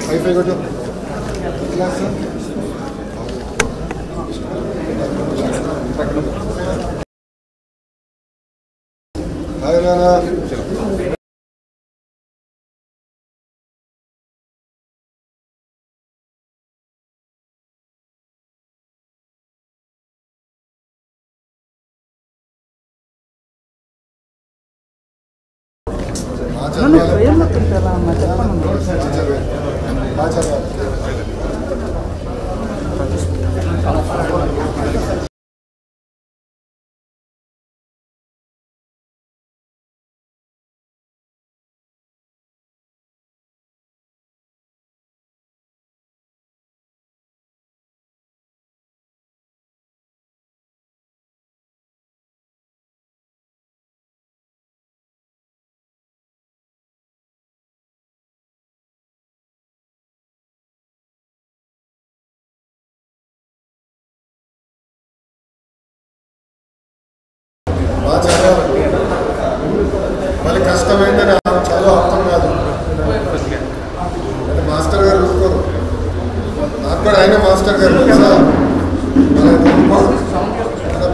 Hi-Fi go to class. Hi, Nana. మళ్ళీ కష్టమైందని చాలా అర్థం కాదు అంటే మాస్టర్ గారు చూసుకోరు నాకు కూడా ఆయన మాస్టర్ గారు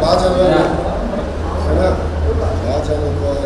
బాగా చదవాలి సరే బాగా చదువుకోవాలి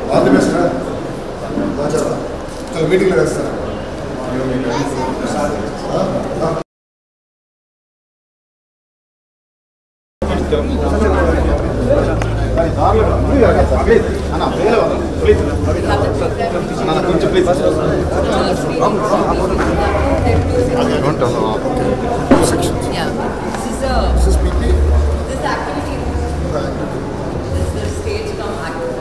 ఆల్ ది బెస్ట్ చలో మీటింగ్లో వేస్తాను This is PP. This activity. This is the stage come activity.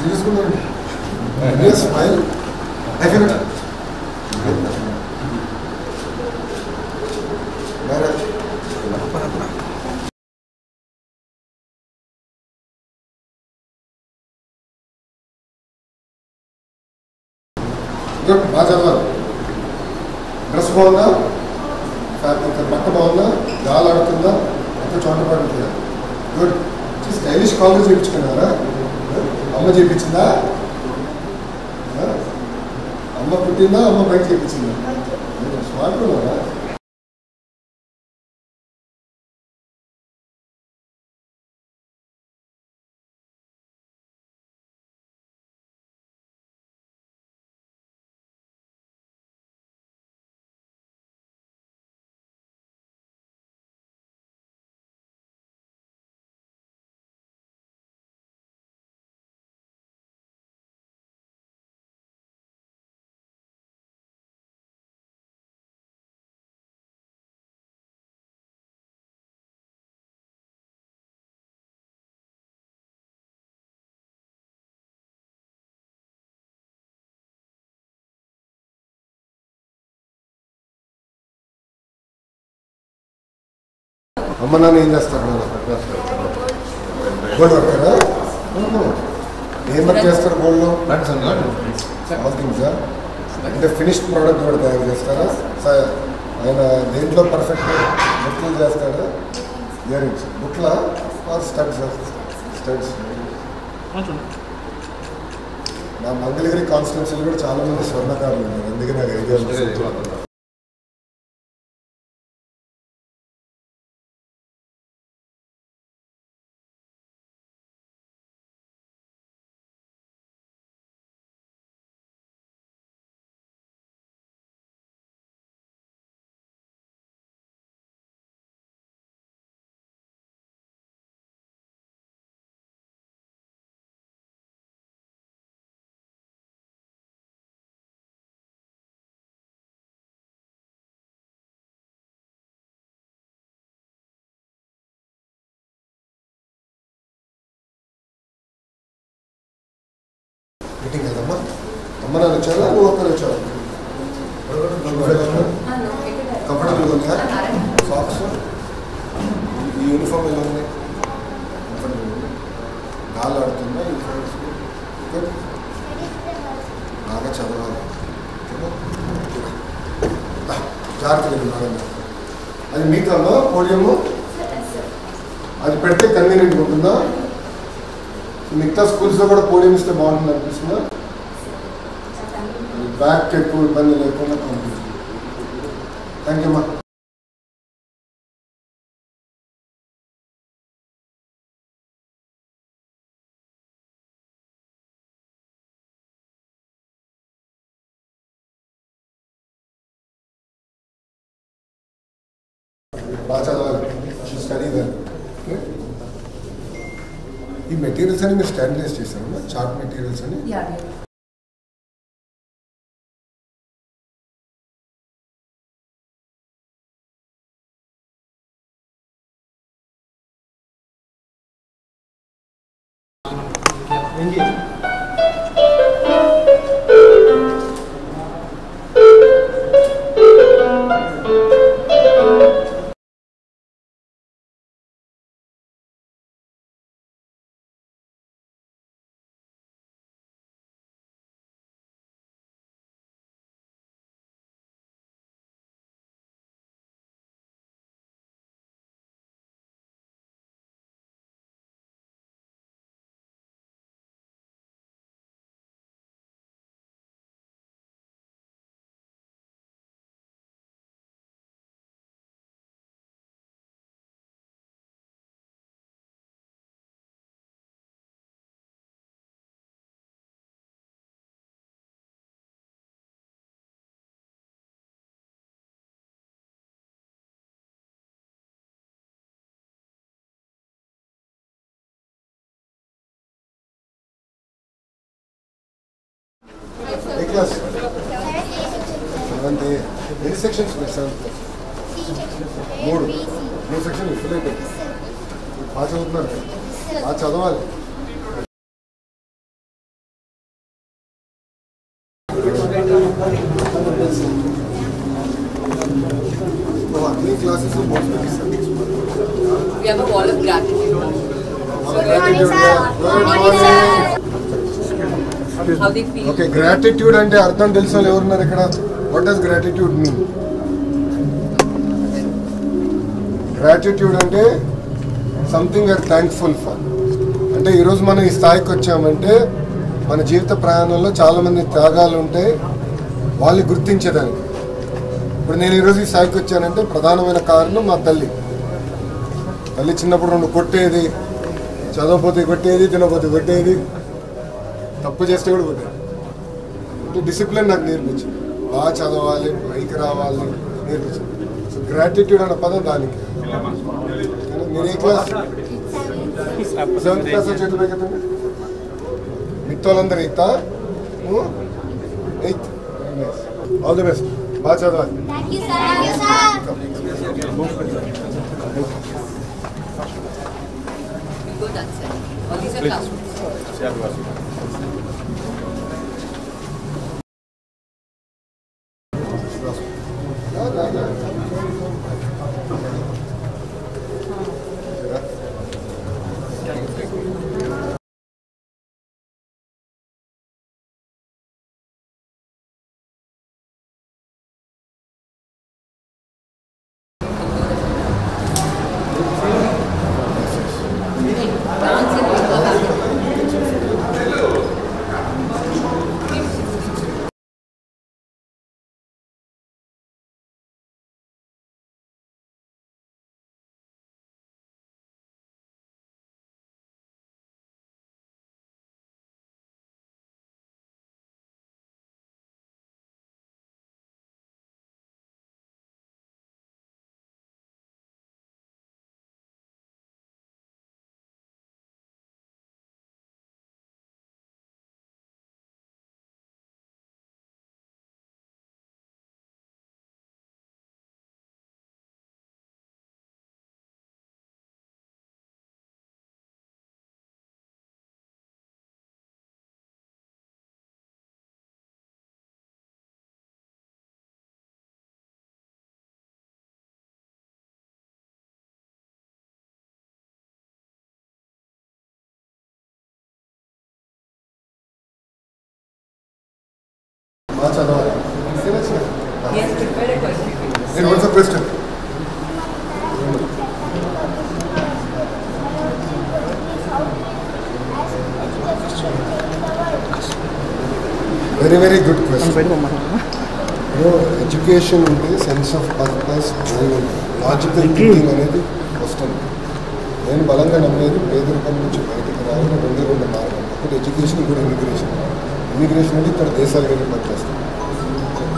సీరియస్గా స్మైల్ బాగా చదవాలి. డ్రెస్ బాగుందా, బట్ట బాగుందా, గాలి ఆడుతుందా, అంత చోట పడుతుందా? గుడ్. స్టైలిష్ కాలేజ్ చేయించుకున్నారా? అమ్మ చేయించిందా? అమ్మ పుట్టిందా, అమ్మ బయట చేయించిందా? స్మార్ట్ ఉన్నారా? అమ్మ నాన్న ఏం చేస్తారు? గోల్డ్ వర్కరా? ఏం వర్క్ చేస్తారు గోల్డ్లో? All things. అంటే ఫినిష్డ్ ప్రోడక్ట్ కూడా తయారు చేస్తారా? ఆయన దేంట్లో పర్ఫెక్ట్ బుక్లు చేస్తారా? ఇయర్ రింగ్స్ బుక్లా ఆర్ స్టడ్స్? స్టడ్స్. నా మంగళగిరి కాన్స్టిట్యున్సీలో కూడా చాలా మంది స్వర్ణకారులు ఉన్నారు, అందుకే నాకు ఐడియా. మీటింగ్ కదమ్మా? అమ్మ నాన్న వచ్చారా, నువ్వు ఒక్కరు వచ్చావు? కంఫర్టబుల్గా ఉందా? సాక్స్, ఈ యూనిఫామ్ ఎలా ఉంది? గాలి ఆడుతుందా? బాగా చదవాలి, జాగ్రత్తగా ఉన్నారన్నా. అది మీకమ్మా పోడియము? అది పెడితే కన్వీనియంట్గా ఉంటుందా? మిగతా స్కూల్స్లో కూడా పోడియం ఇస్తే బాగుంటుంది అనిపిస్తుందా? బ్యాక్ ఎక్కువ ఇబ్బంది లేకుండా పంపిస్తుంది. థ్యాంక్ యూ అమ్మా. బాగా చదవాలి, స్టడీ వెల్. ఈ మెటీరియల్స్ అని మీరు స్టాండర్డైజ్ చేశారమ్మా, చార్ట్ మెటీరియల్స్ అని? ఏ క్లాస్? సెవెంత్. ఎన్ని సెక్షన్స్ ఉన్నాయి సెవెంత్ క్లాస్? 3 సెక్షన్లు ఫుల్ అయిపోయింది. బాగా చదువుతున్నారు, బాగా చదవాలి. అన్ని classes We have a wall of gratitude. How they feel. Okay gratitude అంటే అర్థం తెలిసిన వాళ్ళు ఎవరున్నారు ఇక్కడ? What does gratitude mean? Gratitude అంటే సంథింగ్ వీఆర్ థ్యాంక్ఫుల్ ఫర్. అంటే ఈరోజు మనం ఈ స్థాయికి వచ్చామంటే మన జీవిత ప్రయాణంలో చాలామంది త్యాగాలు ఉంటాయి, వాళ్ళని గుర్తించేదానికి. ఇప్పుడు నేను ఈరోజు ఈ స్థాయికి వచ్చానంటే ప్రధానమైన కారణం మా తల్లి. తల్లి చిన్నప్పుడు రెండు కొట్టేది, చదవపోతే కొట్టేది, తినకపోతే కొట్టేది, తప్పు చేస్తే కూడా కొట్టేది. అంటే డిసిప్లిన్ నాకు నేర్పించింది. బాగా చదవాలి, పైకి రావాలి నేర్పించింది. సో గ్రాటిట్యూడ్ అన్న పదం దానికి. మీరు ఏ క్లాస్? 7th క్లాస్ వచ్చేది కదండి. మిగతా వాళ్ళందరూ 8th? 8th. All the best. బాగా చదవాలి. Good answer. All these are classrooms. Yes, prepare a question. And what's the question? Very, very good question. Education is sense of purpose, logical thinking అనేది వస్తుంది. నేను బలంగా నమ్మేది పేదరికం నుంచి బయటకు రావాలని రెండు మార్గం. ఒకటి ఎడ్యుకేషన్, ఇంకోటి ఇమిగ్రేషన్. ఇమిగ్రేషన్ అంటే ఇక్కడ దేశాలు వెళ్ళి పనిచేస్తాం.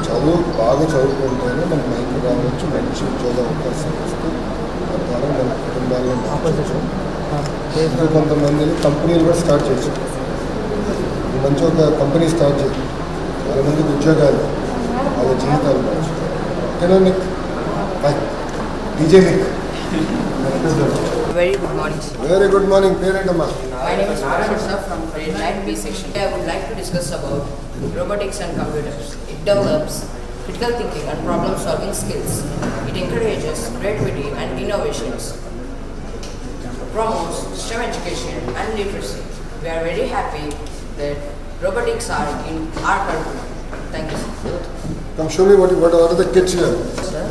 చదువు బాగా చదువుకుంటేనే మనం బయటకు రావచ్చు, మంచి ఉద్యోగ అవకాశాలు వస్తే తద్వారా మన కుటుంబాల్లో మార్చవచ్చు. ఇంకా కొంతమందిని కంపెనీలు కూడా స్టార్ట్ చేయొచ్చు. మంచి ఒక కంపెనీ స్టార్ట్ చేయాలి, చాలా మందికి ఉద్యోగాలు, వాళ్ళ జీవితాలు మార్చు. ఓకేనా Nick? Bye. DJ Nick. Very good morning, sir. Very good morning. Parentama. My name is Prashant from grade 9B section. I would like to discuss about robotics and computers. It develops critical thinking and problem-solving skills. It encourages creativity and innovations. Promotes STEM education and literacy. We are very happy that robotics are in our country. Thank you, sir. Come show me what are the kits here. Sir,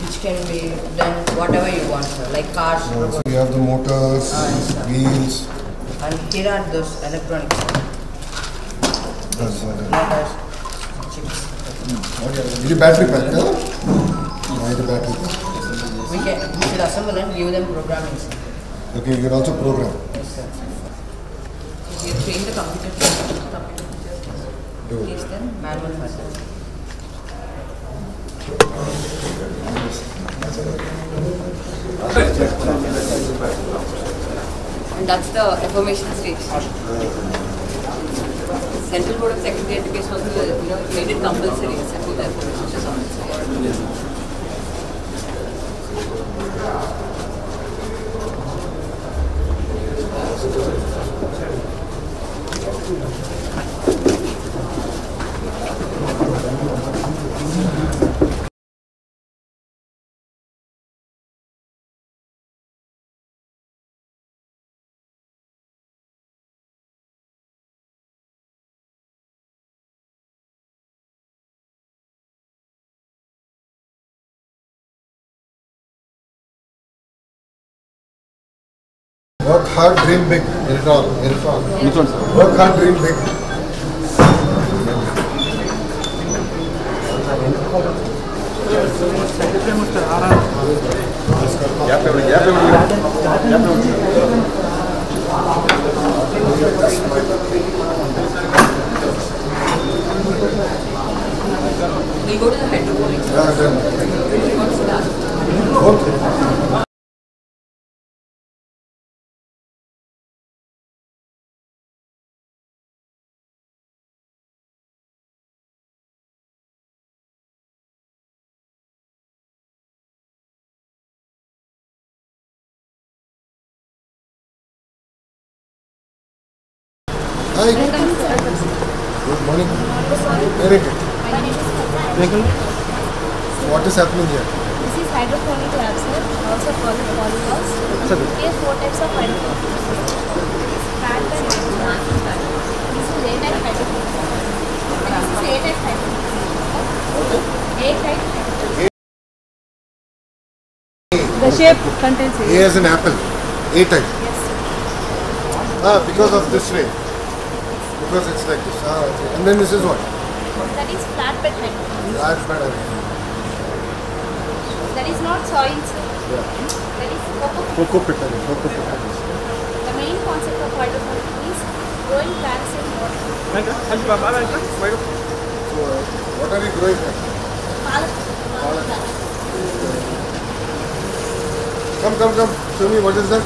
which can be done whatever you want, sir. Like cars, robots. We have the motors, Yes, sir. wheels. And here are those electronics. Motors, chips. Is it battery pack? Huh? The battery. We should assemble and give them programming, sir. Okay, you can also program. Yes, sir. We train the computer teacher. Do it. Teach them manual method. And that's the information stage. Central Board of Secondary Education also, made it compulsory to do the information stage. Work hard, dream big. Irfan. Work hard, dream big. We'll go to the hydroponics. Yeah, then. What's that? Okay. Hi. Good morning. Very good. My name is Pooja. What is happening here? This is hydroponic lab, sir. Also called polyhouse. We have 4 types of hydroponics. Flat and hydroponic. This is A-type hydroponic. This is A-type hydroponic. A-type hydroponic. The shape contains A as an apple. A type. Yes. Because of this way. Because it's like this. Okay. And then this is what? That is flatbed hydroponic. Large bed. That is not soil, sir. Yeah. That is coco. Cocoa pit. Cocoa pit. The main concept of hydroponic is growing plants in water. So, what are you growing here? Palak. Come. Show me what is that?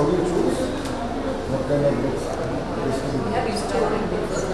do you choose? What kind of books? We have historical books,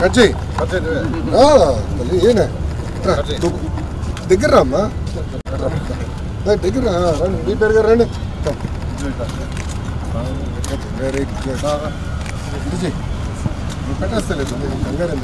కజ్జి ఏనా దగ్గర రామ్మా దగ్గర రండి మీ పేరు గారు రండి very good పెట్టేస్తలేదు కంగారు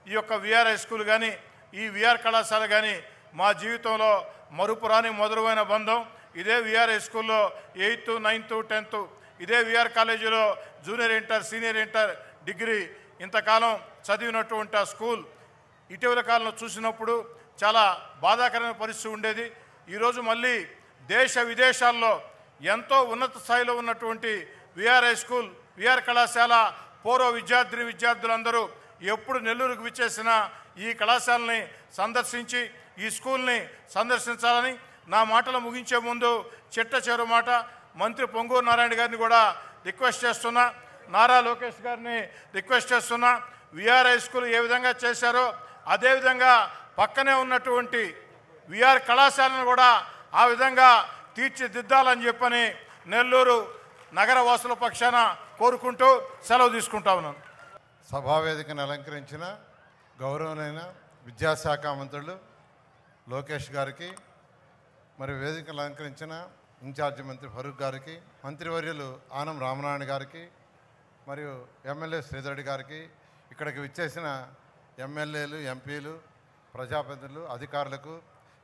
ఈ యొక్క విఆర్ హై స్కూల్ కానీ ఈ విఆర్ కళాశాల కానీ మా జీవితంలో మరుపురాని మధురమైన బంధం. ఇదే విఆర్ హై స్కూల్లో 8th, 9th, 10th, ఇదే విఆర్ కాలేజీలో junior inter, senior inter, degree ఇంతకాలం చదివినటువంటి ఆ స్కూల్ ఇటీవల కాలంలో చూసినప్పుడు చాలా బాధాకరమైన పరిస్థితి ఉండేది. ఈరోజు మళ్ళీ దేశ విదేశాల్లో ఎంతో ఉన్నత స్థాయిలో ఉన్నటువంటి విఆర్ హై స్కూల్, విఆర్ కళాశాల పూర్వ విద్యార్థులందరూ ఎప్పుడు నెల్లూరుకు విచ్చేసినా ఈ కళాశాలని సందర్శించి ఈ స్కూల్ని సందర్శించాలని నా మాటలు ముగించే ముందు చిట్ట మాట మంత్రి పొంగూరు నారాయణ గారిని కూడా రిక్వెస్ట్ చేస్తున్నా, నారా లోకేష్ గారిని రిక్వెస్ట్ చేస్తున్నా. విఆర్ హై స్కూల్ ఏ విధంగా చేశారో అదేవిధంగా పక్కనే ఉన్నటువంటి విఆర్ కళాశాలను కూడా ఆ విధంగా తీర్చిదిద్దాలని చెప్పని నెల్లూరు నగర వాసుల పక్షాన కోరుకుంటూ సెలవు తీసుకుంటా ఉన్నాను. సభావేదికను అలంకరించిన గౌరవనైన విద్యాశాఖ మంత్రులు లోకేష్ గారికి, మరి వేదికను అలంకరించిన ఇన్ఛార్జి మంత్రి ఫరూక్ గారికి, మంత్రివర్యులు ఆనం రామనారాయణ గారికి, మరియు ఎమ్మెల్యే శ్రీధరెడ్డి గారికి, ఇక్కడికి విచ్చేసిన ఎమ్మెల్యేలు, ఎంపీలు, ప్రజాప్రతినిధులు, అధికారులకు,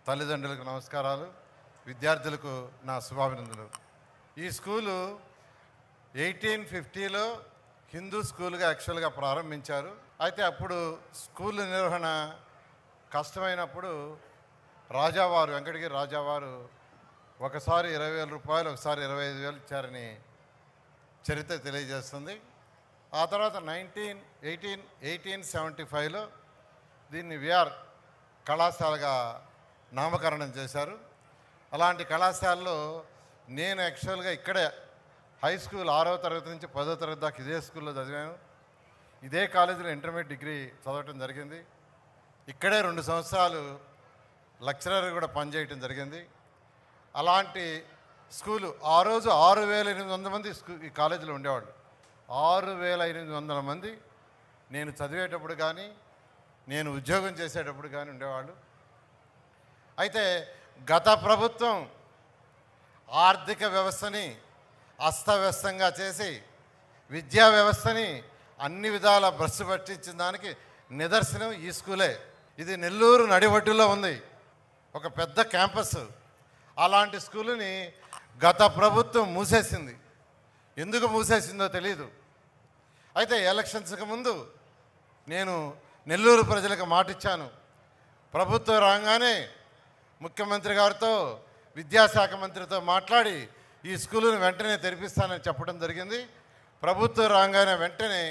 తల్లిదండ్రులకు నమస్కారాలు, విద్యార్థులకు నా శుభాభినందనలు. ఈ స్కూలు 1850లో హిందూ స్కూల్గా యాక్చువల్గా ప్రారంభించారు. అయితే అప్పుడు స్కూల్ నిర్వహణ కష్టమైనప్పుడు రాజావారు, వెంకటగిరి రాజావారు ఒకసారి 20,000 రూపాయలు, ఒకసారి 25,000 ఇచ్చారని చరిత్ర తెలియజేస్తుంది. ఆ తర్వాత 1875లో దీన్ని విఆర్ కళాశాలగా నామకరణం చేశారు. అలాంటి కళాశాలలో నేను యాక్చువల్గా ఇక్కడే హై స్కూల్ 6వ తరగతి నుంచి 10వ తరగతి దాకా ఇదే స్కూల్లో చదివాను. ఇదే కాలేజీలో ఇంటర్మీడియట్ డిగ్రీ చదవటం జరిగింది. ఇక్కడే 2 సంవత్సరాలు లెక్చరర్ కూడా పనిచేయటం జరిగింది. అలాంటి స్కూలు ఆ రోజు 6,800 మంది ఈ కాలేజీలో ఉండేవాళ్ళు. 6,800 మంది నేను చదివేటప్పుడు కానీ నేను ఉద్యోగం చేసేటప్పుడు కానీ ఉండేవాళ్ళు. అయితే గత ప్రభుత్వం ఆర్థిక వ్యవస్థని అస్తవ్యస్తంగా చేసి విద్యా వ్యవస్థని అన్ని విధాల భ్రష్టు పట్టించిన దానికి నిదర్శనం ఈ స్కూలే. ఇది నెల్లూరు నడిబొడ్డులో ఉంది, ఒక పెద్ద క్యాంపస్. అలాంటి స్కూలుని గత ప్రభుత్వం మూసేసింది. ఎందుకు మూసేసిందో తెలీదు. అయితే ఎలక్షన్స్కి ముందు నేను నెల్లూరు ప్రజలకు మాటిచ్చాను, ప్రభుత్వం రాగానే ముఖ్యమంత్రి గారితో, విద్యాశాఖ మంత్రితో మాట్లాడి ఈ స్కూలుని వెంటనే తెరిపిస్తానని చెప్పడం జరిగింది. ప్రభుత్వం రాగానే వెంటనే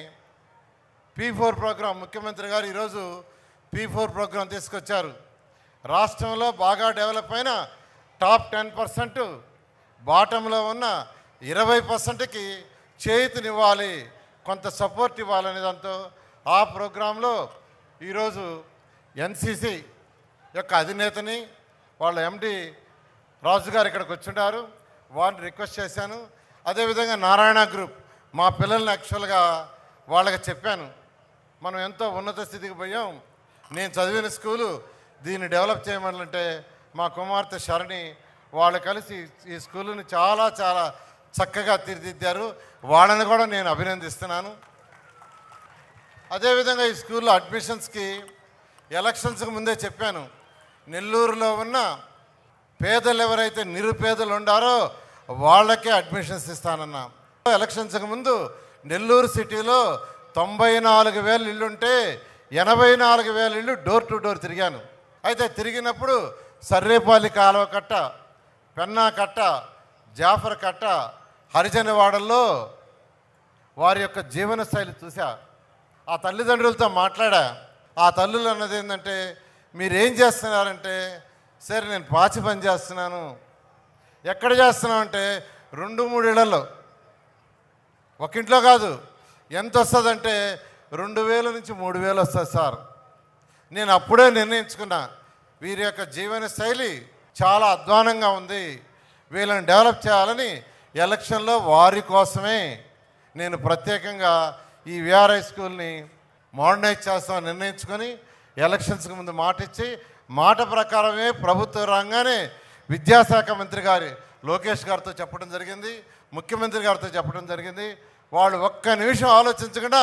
P4 ప్రోగ్రాం, ముఖ్యమంత్రి గారు ఈరోజు P4 ప్రోగ్రాం తీసుకొచ్చారు. రాష్ట్రంలో బాగా డెవలప్ అయిన టాప్ 10%, బాటంలో ఉన్న 20%కి చేతినివ్వాలి, కొంత సపోర్ట్ ఇవ్వాలనే దాంతో ఆ ప్రోగ్రాంలో ఈరోజు NCC యొక్క అధినేతని వాళ్ళ MD రాజు గారు ఇక్కడికి వచ్చుంటారు, వారిని రిక్వెస్ట్ చేశాను. అదేవిధంగా నారాయణ గ్రూప్, మా పిల్లల్ని యాక్చువల్గా వాళ్ళకి చెప్పాను, మనం ఎంతో ఉన్నత స్థితికి పోయాం, నేను చదివిన స్కూలు దీన్ని డెవలప్ చేయమంటే మా కుమార్తె శరణి వాళ్ళు కలిసి ఈ స్కూలుని చాలా చాలా చక్కగా తీర్చిదిద్దారు. వాళ్ళని కూడా నేను అభినందిస్తున్నాను. అదేవిధంగా ఈ స్కూల్లో అడ్మిషన్స్కి ఎలక్షన్స్కి ముందే చెప్పాను, నెల్లూరులో ఉన్న పేదలు ఎవరైతే నిరుపేదలు ఉండారో వాళ్ళకే అడ్మిషన్స్ ఇస్తానన్నా. ఎలక్షన్స్కి ముందు నెల్లూరు సిటీలో 94,000 ఇళ్ళుంటే 84,000 ఇళ్ళు డోర్ టు డోర్ తిరిగాను. అయితే తిరిగినప్పుడు సర్రేపల్లి కాలువ కట్ట, పెన్నా కట్ట, జాఫర్ కట్ట, హరిజనవాడల్లో వారి యొక్క జీవన శైలి చూసా. ఆ తల్లిదండ్రులతో మాట్లాడా. ఆ తల్లులు అన్నది ఏంటంటే, మీరేం చేస్తున్నారంటే, సరే నేను పాచి పని చేస్తున్నాను. ఎక్కడ చేస్తున్నావు అంటే 2-3 ఇళ్లలో, ఒక ఇంట్లో కాదు. ఎంత వస్తుందంటే 2,000 నుంచి 3,000 వస్తుంది సార్. నేను అప్పుడే నిర్ణయించుకున్నా, వీరి యొక్క జీవన శైలి చాలా అధ్వానంగా ఉంది, వీళ్ళని డెవలప్ చేయాలని ఎలక్షన్లో వారి కోసమే నేను ప్రత్యేకంగా ఈ విఆర్ హై స్కూల్ని మోడర్నైజ్ చేస్తామని నిర్ణయించుకొని ఎలక్షన్స్కి ముందు మాట ఇచ్చి, మాట ప్రకారమే ప్రభుత్వం రాగానే విద్యాశాఖ మంత్రి గారి లోకేష్ గారితో చెప్పడం జరిగింది, ముఖ్యమంత్రి గారితో చెప్పడం జరిగింది. వాళ్ళు ఒక్క నిమిషం ఆలోచించకుండా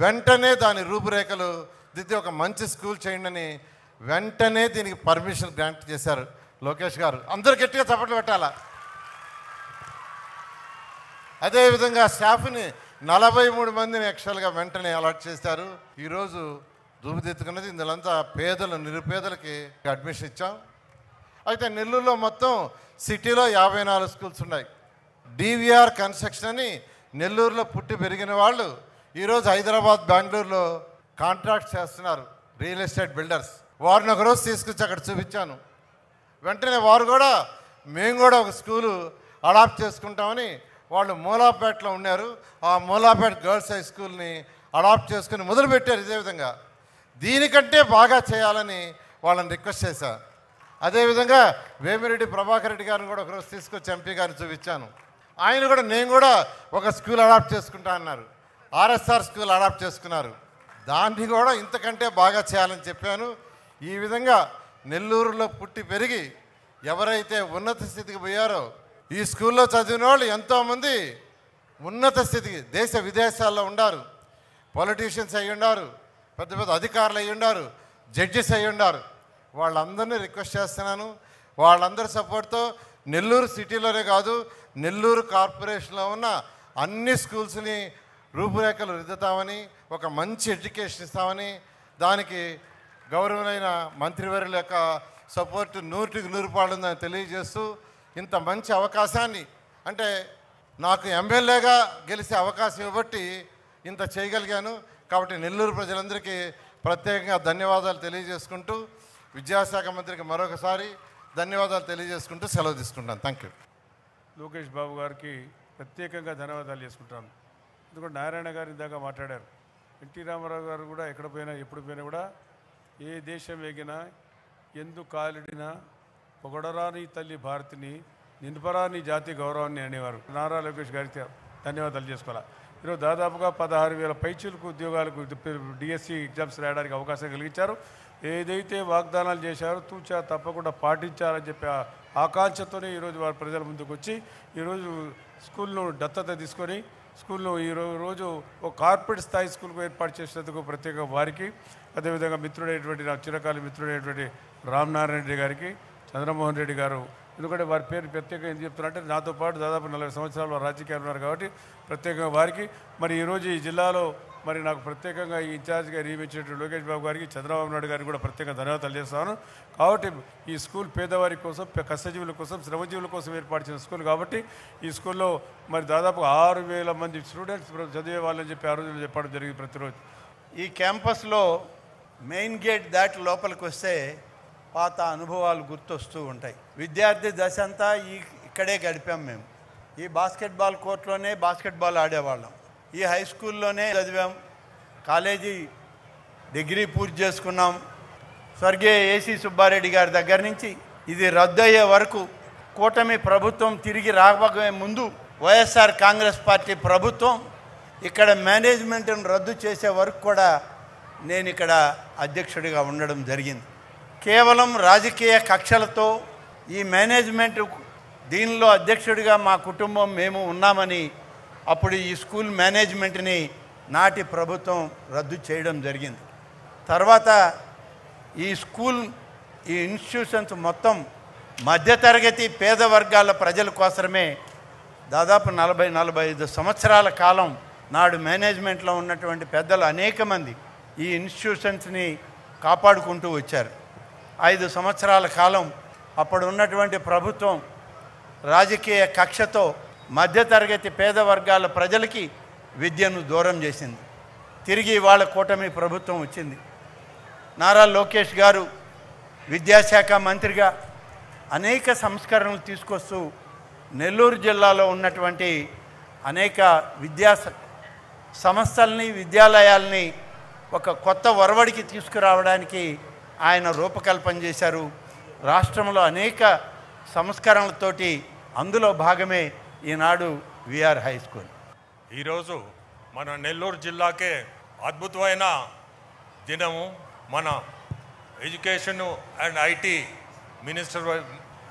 వెంటనే దాని రూపురేఖలు, దిద్ది ఒక మంచి స్కూల్ చేయండి అని వెంటనే దీనికి పర్మిషన్ గ్రాంట్ చేశారు లోకేష్ గారు. అందరూ గట్టిగా చప్పట్లు పెట్టాలా. అదేవిధంగా స్టాఫ్ని 43 మందిని యాక్చువల్గా వెంటనే అలాట్ చేశారు. ఈరోజు రూపుదిద్దుకున్నది ఇందులంతా పేదలు నిరుపేదలకి అడ్మిషన్ ఇచ్చాం. అయితే నెల్లూరులో మొత్తం సిటీలో 54 స్కూల్స్ ఉన్నాయి. డివిఆర్ కన్స్ట్రక్షన్ అని నెల్లూరులో పుట్టి పెరిగిన వాళ్ళు ఈరోజు హైదరాబాద్ బెంగళూరులో కాంట్రాక్ట్ చేస్తున్నారు రియల్ ఎస్టేట్ బిల్డర్స్. వారిని ఒకరోజు తీసుకొచ్చి అక్కడ చూపించాను. వెంటనే వారు కూడా మేము కూడా ఒక స్కూలు అడాప్ట్ చేసుకుంటామని వాళ్ళు మూలాపేటలో ఉన్నారు. ఆ మూలాపేట గర్ల్స్ హై స్కూల్ని అడాప్ట్ చేసుకుని మొదలుపెట్టారు. ఇదే విధంగా దీనికంటే బాగా చేయాలని వాళ్ళని రిక్వెస్ట్ చేశాను. అదేవిధంగా వేమిరెడ్డి ప్రభాకర్ రెడ్డి గారిని కూడా ఒకరోజు తీసుకొచ్చి ఎంపీ గారిని చూపించాను. ఆయన కూడా నేను కూడా ఒక స్కూల్ అడాప్ట్ చేసుకుంటా అన్నారు. ఆర్ఎస్ఆర్ స్కూల్ అడాప్ట్ చేసుకున్నారు. దాన్ని కూడా ఇంతకంటే బాగా చేయాలని చెప్పాను. ఈ విధంగా నెల్లూరులో పుట్టి పెరిగి ఎవరైతే ఉన్నత స్థితికి పోయారో ఈ స్కూల్లో చదివిన వాళ్ళు ఎంతోమంది ఉన్నత స్థితికి దేశ విదేశాల్లో ఉన్నారు. పొలిటీషియన్స్ అయ్యి ఉన్నారు, పెద్ద పెద్ద అధికారులు అయ్యి ఉన్నారు, జడ్జెస్ అయ్యి ఉన్నారు. వాళ్ళందరినీ రిక్వెస్ట్ చేస్తున్నాను. వాళ్ళందరి సపోర్ట్తో నెల్లూరు సిటీలోనే కాదు నెల్లూరు కార్పొరేషన్లో ఉన్న అన్ని స్కూల్స్ని రూపురేఖలు దిద్దుతామని, ఒక మంచి ఎడ్యుకేషన్ ఇస్తామని, దానికి గౌరవమైన మంత్రివర్యుల యొక్క సపోర్టు 100కి 100 ఉందని తెలియజేస్తూ ఇంత మంచి అవకాశాన్ని అంటే నాకు ఎమ్మెల్యేగా గెలిచే అవకాశం ఇవ్వబట్టి ఇంత చేయగలిగాను. కాబట్టి నెల్లూరు ప్రజలందరికీ ప్రత్యేకంగా ధన్యవాదాలు తెలియజేసుకుంటూ విద్యాశాఖ మంత్రికి మరొకసారి ధన్యవాదాలు తెలియజేసుకుంటూ సెలవు తీసుకుంటాను. Thank you. లోకేష్ బాబు గారికి ప్రత్యేకంగా ధన్యవాదాలు చేసుకుంటాను. ఎందుకంటే నారాయణ గారు ఇందాక మాట్లాడారు. ఎన్టీ రామారావు గారు కూడా ఎక్కడ పోయినా ఎప్పుడు పోయినా కూడా ఏ దేశం ఎగినా ఎందు కాలిడినా పొగడరాని తల్లి భారతిని నింపరాని జాతి గౌరవాన్ని అనేవారు. నారా లోకేష్ గారికి ధన్యవాదాలు చేసుకోవాలి. ఈరోజు దాదాపుగా 16,000 పైచీలకు ఉద్యోగాలకు డిఎస్సి ఎగ్జామ్స్ రాయడానికి అవకాశం కలిగించారు. ఏదైతే వాగ్దానాలు చేశారో తూచా తప్పకుండా పాటించాలని చెప్పి ఆకాంక్షతోనే ఈరోజు వారి ప్రజల ముందుకు వచ్చి ఈరోజు స్కూల్ను దత్తత తీసుకొని స్కూల్ను ఈరోజు ఒక కార్పొరేట్ స్థాయి స్కూల్కు ఏర్పాటు చేసినందుకు ప్రత్యేక వారికి, అదేవిధంగా మిత్రుడైనటువంటి నా చిరకాల మిత్రుడైనటువంటి రామనారాయణ రెడ్డి గారికి, చంద్రమోహన్ రెడ్డి గారు, ఎందుకంటే వారి పేరు ప్రత్యేకంగా ఏం చెప్తున్నారంటే నాతో పాటు దాదాపు 40 సంవత్సరాలు వారు రాజకీయాలు ఉన్నారు కాబట్టి ప్రత్యేకంగా వారికి, మరి ఈరోజు ఈ జిల్లాలో మరి నాకు ప్రత్యేకంగా ఈ ఇన్ఛార్జ్గా నియమించినటువంటి లోకేష్ బాబు గారికి, చంద్రబాబు నాయుడు గారికి కూడా ప్రత్యేక ధన్యవాదాలు చేస్తాను. కాబట్టి ఈ స్కూల్ పేదవారి కోసం, కష్టజీవుల కోసం, శ్రమజీవుల కోసం ఏర్పాటు చేసిన స్కూల్ కాబట్టి ఈ స్కూల్లో మరి దాదాపు 6,000 మంది స్టూడెంట్స్ చదివే వాళ్ళని చెప్పి ఆ రోజుల్లో చెప్పడం జరిగింది. ప్రతిరోజు ఈ క్యాంపస్లో మెయిన్ గేట్ దాటి లోపలికి వస్తే పాత అనుభవాలు గుర్తొస్తూ ఉంటాయి. విద్యార్థి దశ అంతా ఇక్కడే గడిపాం మేము. ఈ బాస్కెట్బాల్ కోర్టులోనే బాస్కెట్బాల్ ఆడేవాళ్ళం. ఈ హై స్కూల్లోనే చదివాం. కాలేజీ డిగ్రీ పూర్తి చేసుకున్నాం. స్వర్గీయ ఏసీ సుబ్బారెడ్డి గారి దగ్గర నుంచి ఇది రద్దు అయ్యే వరకు, కూటమి ప్రభుత్వం తిరిగి రాబోయే ముందు వైఎస్ఆర్ కాంగ్రెస్ పార్టీ ప్రభుత్వం ఇక్కడ మేనేజ్మెంట్ను రద్దు చేసే వరకు కూడా నేను ఇక్కడ అధ్యక్షుడిగా ఉండడం జరిగింది. కేవలం రాజకీయ కక్షలతో ఈ మేనేజ్మెంట్ దీనిలో అధ్యక్షుడిగా మా కుటుంబం మేము ఉన్నామని అప్పుడు ఈ స్కూల్ మేనేజ్మెంట్ని నాటి ప్రభుత్వం రద్దు చేయడం జరిగింది. తర్వాత ఈ స్కూల్ ఈ ఇన్స్టిట్యూషన్స్ మొత్తం మధ్యతరగతి పేద వర్గాల ప్రజల కోసమే దాదాపు 40-45 సంవత్సరాల కాలం నాడు మేనేజ్మెంట్లో ఉన్నటువంటి పెద్దలు అనేక మంది ఈ ఇన్స్టిట్యూషన్స్ని కాపాడుకుంటూ వచ్చారు. 5 సంవత్సరాల కాలం అప్పుడు ఉన్నటువంటి ప్రభుత్వం రాజకీయ కక్షతో మధ్యతరగతి పేద వర్గాల ప్రజలకి విద్యను దూరం చేసింది. తిరిగి వాళ్ళ కూటమి ప్రభుత్వం వచ్చింది. నారా లోకేష్ గారు విద్యాశాఖ మంత్రిగా అనేక సంస్కరణలు తీసుకొస్తూ నెల్లూరు జిల్లాలో ఉన్నటువంటి అనేక విద్యా సంస్థల్ని, విద్యాలయాల్ని ఒక కొత్త ఒరవడికి తీసుకురావడానికి ఆయన రూపకల్పన చేశారు. రాష్ట్రంలో అనేక సంస్కరణలతోటి అందులో భాగమే ఈనాడు విఆర్ హై స్కూల్. ఈరోజు మన నెల్లూరు జిల్లాకే అద్భుతమైన దినము. మన education and IT minister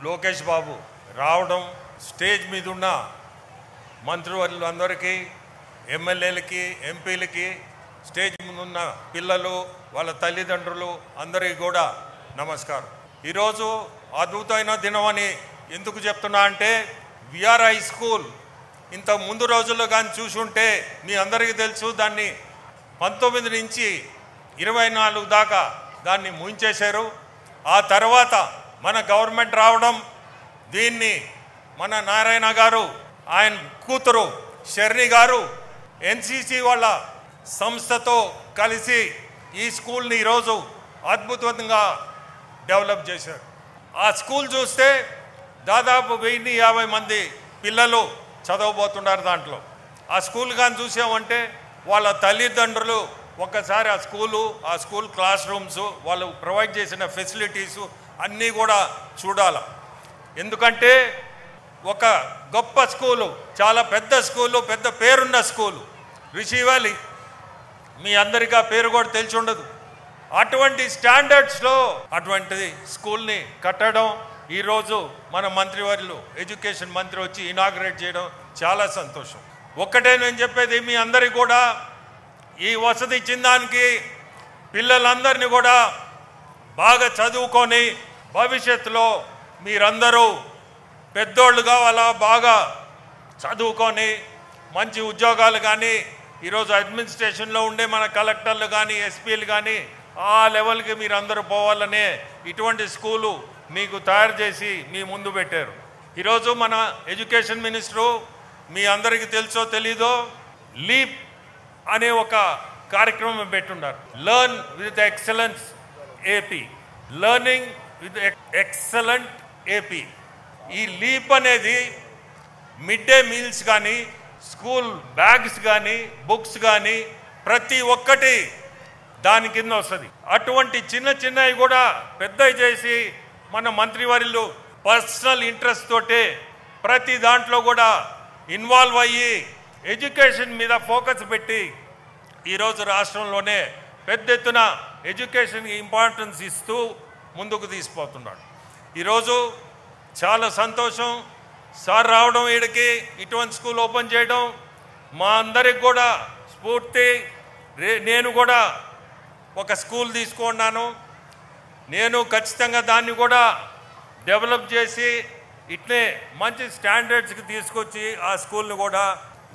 Lokesh Babu రావడం, స్టేజ్ మీద ఉన్న మంత్రివర్యులందరికీ, ఎమ్మెల్యేలకి, ఎంపీలకి, స్టేజ్ ముందున్న పిల్లలు, వాళ్ళ తల్లిదండ్రులు అందరికీ కూడా నమస్కారం. ఈరోజు అద్భుతమైన దినం అని ఎందుకు చెప్తున్నా అంటే, విఆర్ హై స్కూల్ ఇంత ముందు రోజుల్లో కానీ చూసుంటే మీ అందరికీ తెలుసు, దాన్ని 19 నుంచి 24 దాకా దాన్ని ముగించేశారు. ఆ తర్వాత మన గవర్నమెంట్ రావడం, దీన్ని మన నారాయణ గారు, ఆయన కూతురు షర్ని గారు ఎన్సిసి వాళ్ళ సంస్థతో కలిసి ఈ స్కూల్ని ఈరోజు అద్భుతంగా డెవలప్ చేశారు. ఆ స్కూల్ చూస్తే దాదాపు 1050 మంది పిల్లలు చదవబోతున్నారు దాంట్లో. ఆ స్కూల్ కానీ చూసామంటే వాళ్ళ తల్లిదండ్రులు ఒక్కసారి ఆ స్కూల్ క్లాస్ రూమ్స్, వాళ్ళు ప్రొవైడ్ చేసిన ఫెసిలిటీసు అన్నీ కూడా చూడాలి. ఎందుకంటే ఒక గొప్ప స్కూలు, చాలా పెద్ద స్కూలు, పెద్ద పేరున్న స్కూలు రిషి వ్యాలీ, మీ అందరికీ ఆ పేరు కూడా తెలిసి ఉండదు. అటువంటి స్టాండర్డ్స్లో అటువంటి స్కూల్ని కట్టడం, ఈరోజు మన మంత్రివర్యులు ఎడ్యుకేషన్ మంత్రి వచ్చి ఇనాగ్రేట్ చేయడం చాలా సంతోషం. ఒక్కటే నేను చెప్పేది, మీ అందరికీ కూడా ఈ వసతి ఇచ్చిన దానికి పిల్లలందరినీ కూడా బాగా చదువుకొని భవిష్యత్తులో మీరందరూ పెద్దోళ్ళు కావాలా, బాగా చదువుకొని మంచి ఉద్యోగాలు కానీ, ఈరోజు అడ్మినిస్ట్రేషన్లో ఉండే మన కలెక్టర్లు కానీ, ఎస్పీలు కానీ ఆ లెవెల్కి మీరు అందరూ పోవాలనే ఇటువంటి స్కూలు మీకు తయారు చేసి మీ ముందు పెట్టారు. ఈరోజు మన ఎడ్యుకేషన్ మినిస్టరు, మీ అందరికీ తెలుసో తెలీదో, లీప్ అనే ఒక కార్యక్రమం పెట్టున్నారు. Learn with excellence AP, learning with excellent AP. ఈ లీప్ అనేది మిడ్ డే మీల్స్ కానీ, స్కూల్ బ్యాగ్స్ కానీ, బుక్స్ కానీ ప్రతి ఒక్కటి దాని కింద వస్తుంది. అటువంటి చిన్న చిన్నవి కూడా పెద్దవి చేసి మన మంత్రివర్యులు పర్సనల్ ఇంట్రెస్ట్ తోటే ప్రతి దాంట్లో కూడా ఇన్వాల్వ్ అయ్యి ఎడ్యుకేషన్ మీద ఫోకస్ పెట్టి ఈరోజు రాష్ట్రంలోనే పెద్ద ఎత్తున ఎడ్యుకేషన్కి ఇంపార్టెన్స్ ఇస్తూ ముందుకు తీసుకుపోతున్నాడు. ఈరోజు చాలా సంతోషం సార్ రావడం, వీడికి ఇటువంటి స్కూల్ ఓపెన్ చేయడం మా అందరికి కూడా స్ఫూర్తి. నేను కూడా ఒక స్కూల్ తీసుకున్నాను, నేను ఖచ్చితంగా దాన్ని కూడా డెవలప్ చేసి ఇట్నే మంచి స్టాండర్డ్స్కి తీసుకొచ్చి ఆ స్కూల్ని కూడా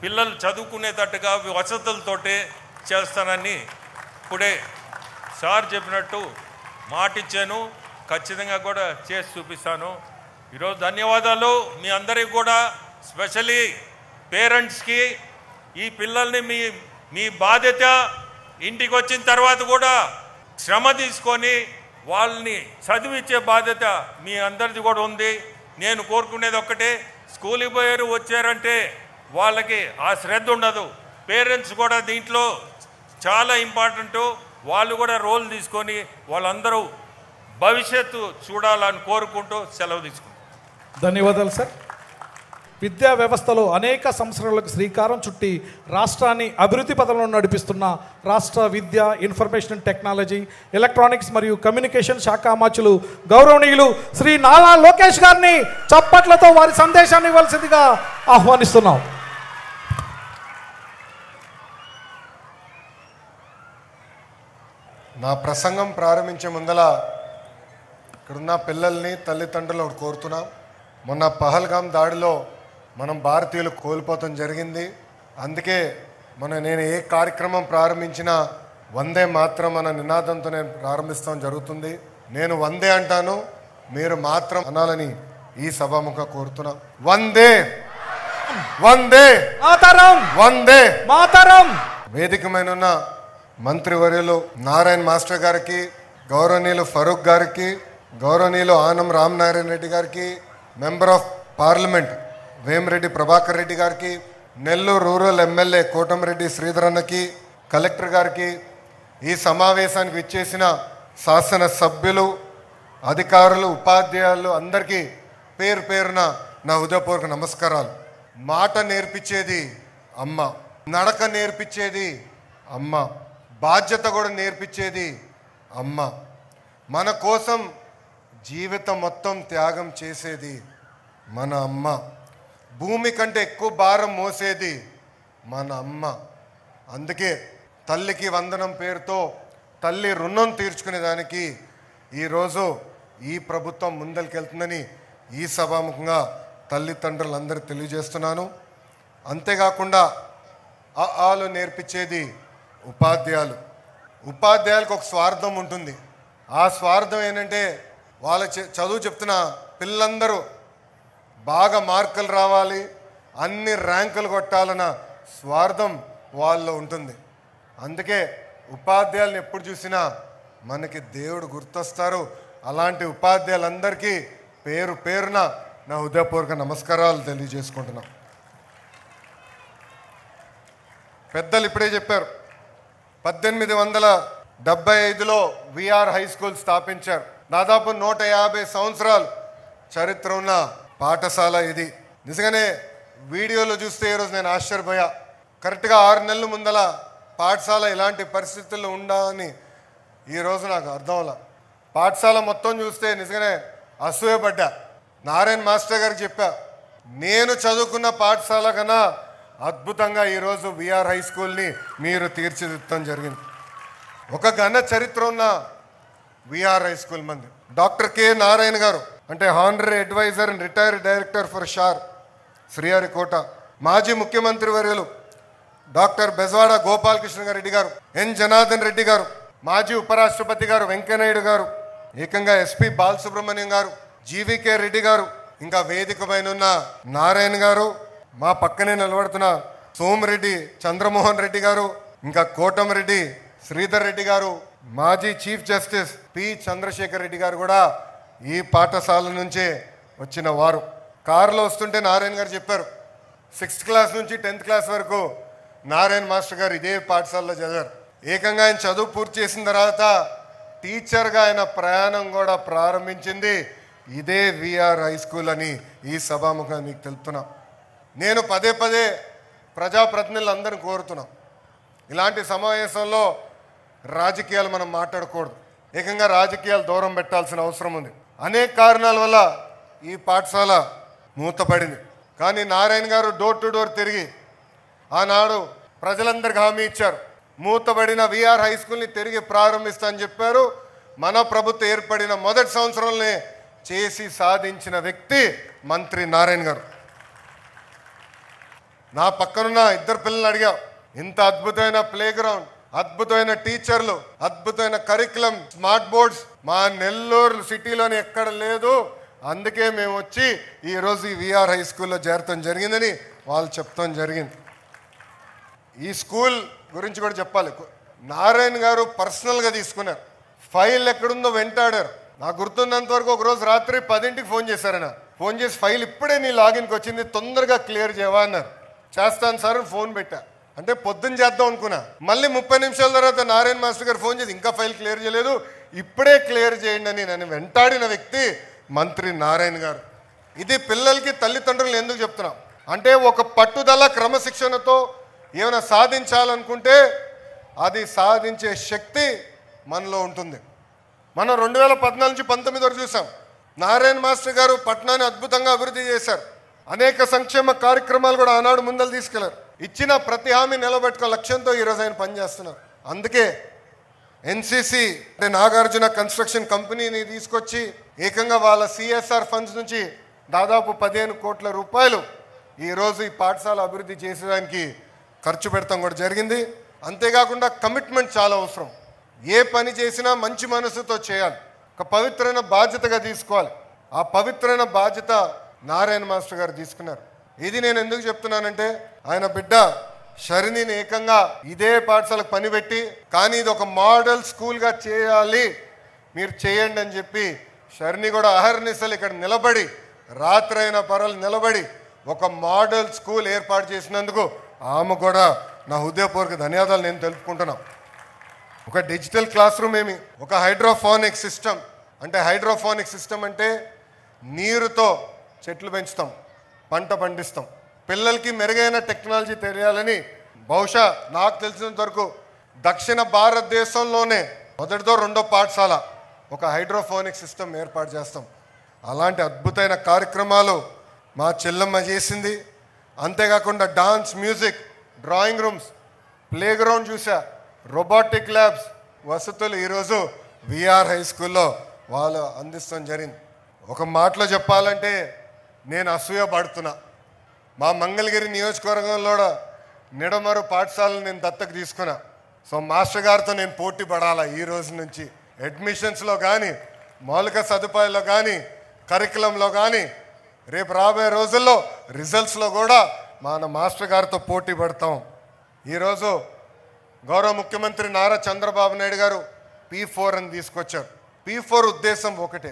పిల్లలు చదువుకునేటట్టుగా వసతులతోటే చేస్తానని ఇప్పుడే సార్ చెప్పినట్టు మాటిచ్చాను, ఖచ్చితంగా కూడా చేసి చూపిస్తాను. ఈరోజు ధన్యవాదాలు మీ అందరికీ కూడా, స్పెషలీ పేరెంట్స్కి. ఈ పిల్లల్ని మీ బాధ్యత, ఇంటికి వచ్చిన తర్వాత కూడా శ్రమ తీసుకొని వాళ్ళని చదివించే బాధ్యత మీ అందరిది కూడా ఉంది. నేను కోరుకునేది ఒక్కటే, స్కూల్కి పోయారు వచ్చారంటే వాళ్ళకి ఆ శ్రద్ధ ఉండదు. పేరెంట్స్ కూడా దీంట్లో చాలా ఇంపార్టెంటు, వాళ్ళు కూడా రోల్ తీసుకొని వాళ్ళందరూ భవిష్యత్తు చూడాలని కోరుకుంటూ సెలవు తీసుకుంటాం. ధన్యవాదాలు సార్. విద్యా వ్యవస్థలో అనేక సంవత్సరాలకు శ్రీకారం చుట్టి రాష్ట్రాన్ని అభివృద్ధి పథంలో నడిపిస్తున్న రాష్ట్ర విద్య, ఇన్ఫర్మేషన్ టెక్నాలజీ, ఎలక్ట్రానిక్స్ మరియు కమ్యూనికేషన్ శాఖ అమాత్యులు గౌరవనీయులు శ్రీ నారా లోకేష్ గారిని చప్పట్లతో వారి సందేశాన్ని ఇవ్వాల్సిందిగా ఆహ్వానిస్తున్నాం. నా ప్రసంగం ప్రారంభించే ముందల ఇక్కడున్న పిల్లల్ని, తల్లిదండ్రులు కోరుతున్నాం. మొన్న పహల్గామ్ దాడిలో మనం భారతీయులు కోల్పోవటం జరిగింది. అందుకే నేను ఏ కార్యక్రమం ప్రారంభించినా వందే మాత్రం అన్న నినాదంతో నేను ప్రారంభిస్తాం జరుగుతుంది. నేను వందే అంటాను, మీరు మాత్రం అనాలని ఈ సభాముఖ కోరుతున్నాం. వందే వందే మాతరం, వందే మాతరం. వేదిక మీద ఉన్న మంత్రివర్యులు నారాయణ మాస్టర్ గారికి, గౌరవనీయులు ఫరూక్ గారికి, గౌరవనీయులు ఆనం రామనారాయణ రెడ్డి గారికి, member of parliament Vemireddy Prabhakar Reddy గారికి, నెల్లూరు రూరల్ ఎమ్మెల్యే కోటమిరెడ్డి శ్రీధర్ అన్నకి, కలెక్టర్ గారికి, ఈ సమావేశానికి విచ్చేసిన శాసన సభ్యులు, అధికారులు, ఉపాధ్యాయులు అందరికీ పేరు పేరున నా హృదయపూర్వక నమస్కారాలు. మాట నేర్పించేది అమ్మ, నడక నేర్పించేది అమ్మ, బాధ్యత కూడా నేర్పించేది అమ్మ, మన కోసం జీవితం మొత్తం త్యాగం చేసేది మన అమ్మ, భూమి కంటే ఎక్కువ భారం మోసేది మన అమ్మ. అందుకే తల్లికి వందనం పేరుతో తల్లి రుణం తీర్చుకునేదానికి ఈరోజు ఈ ప్రభుత్వం ముందరికెళ్తుందని ఈ సభాముఖంగా తల్లిదండ్రులందరూ తెలియజేస్తున్నాను. అంతేకాకుండా ఆలు నేర్పించేది ఉపాధ్యాయులకు ఒక స్వార్థం ఉంటుంది. ఆ స్వార్థం ఏంటంటే వాళ్ళ చదువు చెప్తున్న పిల్లలందరూ బాగా మార్కులు రావాలి, అన్ని ర్యాంకులు కొట్టాలన్న స్వార్థం వాళ్ళలో ఉంటుంది. అందుకే ఉపాధ్యాయులను ఎప్పుడు చూసినా మనకి దేవుడు గుర్తొస్తారు. అలాంటి ఉపాధ్యాయులందరికీ పేరు పేరున నా హృదయపూర్వక నమస్కారాలు తెలియజేసుకుంటున్నాం. పెద్దలు ఇప్పుడే చెప్పారు, 1875లో విఆర్ హై స్కూల్ స్థాపించారు. దాదాపు 150 సంవత్సరాలు చరిత్ర ఉన్న పాఠశాల ఇది. నిజంగానే వీడియోలో చూస్తే ఈరోజు నేను ఆశ్చర్యపోయా. కరెక్ట్గా 6 నెలల ముందల పాఠశాల ఇలాంటి పరిస్థితుల్లో ఉందా అని ఈరోజు నాకు అర్థం అవ్వలా. పాఠశాల మొత్తం చూస్తే నిజంగానే అసూయపడ్డా. నారాయణ మాస్టర్ గారికి చెప్పా, నేను చదువుకున్న పాఠశాల కన్నా అద్భుతంగా ఈరోజు విఆర్ హై స్కూల్ని మీరు తీర్చిదిద్దడం జరిగింది. ఒక ఘన చరిత్ర ఉన్న విఆర్ హై స్కూల్ మంది. డాక్టర్ కె నారాయణ గారు అంటే honorary adviser and retired director for SHAR Sriharikota, మాజీ ముఖ్యమంత్రి వర్యులు డాక్టర్ బెజవాడ గోపాలకృష్ణ రెడ్డి గారు, ఎన్ జనార్దన్ రెడ్డి గారు, మాజీ ఉపరాష్ట్రపతి గారు వెంకయ్యనాయుడు గారు, ఏకంగా ఎస్పి బాలసుబ్రహ్మణ్యం గారు, జీవీకే రెడ్డి గారు, ఇంకా వేదిక పైన ఉన్న నారాయణ గారు, మా పక్కనే నిలబడుతున్న సోమిరెడ్డి చంద్రమోహన్ రెడ్డి గారు, ఇంకా కోటమిరెడ్డి శ్రీధర్ రెడ్డి గారు, మాజీ chief justice P Chandrasekhar Reddy గారు కూడా ఈ పాఠశాల నుంచే వచ్చిన వారు. కారులో వస్తుంటే నారాయణ గారు చెప్పారు, 6th క్లాస్ నుంచి 10th క్లాస్ వరకు నారాయణ మాస్టర్ గారు ఇదే పాఠశాలలో చదివారు. ఏకంగా ఆయన చదువు పూర్తి చేసిన తర్వాత టీచర్గా ఆయన ప్రయాణం కూడా ప్రారంభించింది ఇదే విఆర్ హై స్కూల్ అని ఈ సభాముఖంగా మీకు తెలుపుతున్నాం. నేను పదే పదే ప్రజాప్రతినిధులందరినీ కోరుతున్నాం, ఇలాంటి సమావేశంలో రాజకీయాలు మనం మాట్లాడకూడదు. ఏకంగా రాజకీయాలు దూరం పెట్టాల్సిన అవసరం ఉంది. అనేక కారణాల వల్ల ఈ పాఠశాల మూతపడింది. కానీ నారాయణ గారు డోర్ టు డోర్ తిరిగి ఆనాడు ప్రజలందరికీ హామీ ఇచ్చారు, మూతబడిన విఆర్ హై స్కూల్ని తిరిగి ప్రారంభిస్తామని చెప్పారు. మన ప్రభుత్వం ఏర్పడిన మొదటి సంవత్సరంలోనే చేసి సాధించిన వ్యక్తి మంత్రి నారాయణ గారు. నా పక్కనున్న 2 పిల్లల్ని అడిగా, ఇంత అద్భుతమైన ప్లే గ్రౌండ్, అద్భుతమైన టీచర్లు, అద్భుతమైన కరికులం, స్మార్ట్ బోర్డ్స్ మా నెల్లూరు సిటీలోని ఎక్కడ లేదు, అందుకే మేము వచ్చి ఈరోజు ఈ విఆర్ హై స్కూల్లో చేరటం జరిగిందని వాళ్ళు చెప్తాం జరిగింది. ఈ స్కూల్ గురించి కూడా చెప్పాలి. నారాయణ గారు పర్సనల్గా తీసుకున్నారు. ఫైల్ ఎక్కడుందో వెంటాడారు. నాకు గుర్తున్నంత వరకు ఒకరోజు రాత్రి 10ంటికి ఫోన్ చేశారన్న. ఫోన్ చేసి ఫైల్ ఇప్పుడే నీ లాగిన్కి వచ్చింది, తొందరగా క్లియర్ చేయవా అన్నారు. చేస్తాను సార్ అని ఫోన్ పెట్టా. అంటే పొద్దున్న చేద్దాం అనుకున్నా. మళ్ళీ 30 నిమిషాల తర్వాత నారాయణ మాస్టర్ గారు ఫోన్ చేసి ఇంకా ఫైల్ క్లియర్ చేయలేదు, ఇప్పుడే క్లియర్ చేయండి అని నన్ను వెంటాడిన వ్యక్తి మంత్రి నారాయణ గారు. ఇది పిల్లలకి తల్లిదండ్రులను ఎందుకు చెప్తున్నాం అంటే, ఒక పట్టుదల క్రమశిక్షణతో ఏమైనా సాధించాలనుకుంటే అది సాధించే శక్తి మనలో ఉంటుంది. మనం 2014 నుంచి 19 వరకు చూసాం. నారాయణ మాస్టర్ గారు పట్టణాన్ని అద్భుతంగా అభివృద్ధి చేశారు. అనేక సంక్షేమ కార్యక్రమాలు కూడా ఆనాడు ముందలు తీసుకెళ్లారు. ఇచ్చిన ప్రతి హామీ నిలబెట్టుకో లక్ష్యంతో ఈరోజు ఆయన పనిచేస్తున్నారు. అందుకే ఎన్సిసి అంటే నాగార్జున కన్స్ట్రక్షన్ కంపెనీని తీసుకొచ్చి ఏకంగా వాళ్ళ సిఎస్ఆర్ ఫండ్స్ నుంచి దాదాపు 15 కోట్ల రూపాయలు ఈరోజు ఈ పాఠశాల అభివృద్ధి చేసేదానికి ఖర్చు పెడతాం కూడా జరిగింది. అంతేకాకుండా కమిట్మెంట్ చాలా అవసరం. ఏ పని చేసినా మంచి మనసుతో చేయాలి, ఒక పవిత్రమైన బాధ్యతగా తీసుకోవాలి. ఆ పవిత్రమైన బాధ్యత నారాయణ మాస్టర్ గారు తీసుకున్నారు. ఇది నేను ఎందుకు చెప్తున్నానంటే, ఆయన బిడ్డ షరినిని ఏకంగా ఇదే పాఠశాలకు పనిపెట్టి, కానీ ఇది ఒక మోడల్ స్కూల్గా చేయాలి, మీరు చేయండి అని చెప్పి షరిని కూడా అహర్నిశలు ఇక్కడ నిలబడి, రాత్రైన పరలు నిలబడి ఒక మోడల్ స్కూల్ ఏర్పాటు చేసినందుకు ఆమె కూడా నా హృదయపూర్వక ధన్యవాదాలు నేను తెలుపుకుంటున్నాను. ఒక డిజిటల్ క్లాస్ రూమ్ ఏమి, ఒక హైడ్రోఫోనిక్ సిస్టమ్ అంటే, హైడ్రోఫోనిక్ సిస్టమ్ అంటే నీరుతో చెట్లు పెంచుతాం, పంట పండిస్తాం. పిల్లలకి మెరుగైన టెక్నాలజీ తెలియాలని బహుశా నాకు తెలిసినంత వరకు దక్షిణ భారతదేశంలోనే మొదటిదో రెండో పాఠశాల ఒక హైడ్రోఫోనిక్ సిస్టమ్ ఏర్పాటు చేస్తాం. అలాంటి అద్భుతమైన కార్యక్రమాలు మా చెల్లమ్మ చేసింది. అంతేకాకుండా dance, music, drawing rooms, play ground చూసా. రోబోటిక్ ల్యాబ్స్ వసతులు ఈరోజు విఆర్ హై స్కూల్లో వాళ్ళు అందిస్తాం జరిగింది. ఒక మాటలో చెప్పాలంటే నేను అసూయ పడుతున్నా. మా మంగళగిరి నియోజకవర్గంలో నిడమరు పాఠశాలను నేను దత్తకు తీసుకున్నా. సో మాస్టర్ గారితో నేను పోటీ పడాలా ఈ రోజు నుంచి. అడ్మిషన్స్లో కానీ, మౌలిక సదుపాయాల్లో కానీ, కరికులంలో కానీ, రేపు రాబోయే రోజుల్లో రిజల్ట్స్లో కూడా మన మాస్టర్ గారితో పోటీ పడతాం. ఈరోజు గౌరవ ముఖ్యమంత్రి నారా చంద్రబాబు నాయుడు గారు P4 అని తీసుకొచ్చారు. P4 ఉద్దేశం ఒకటే,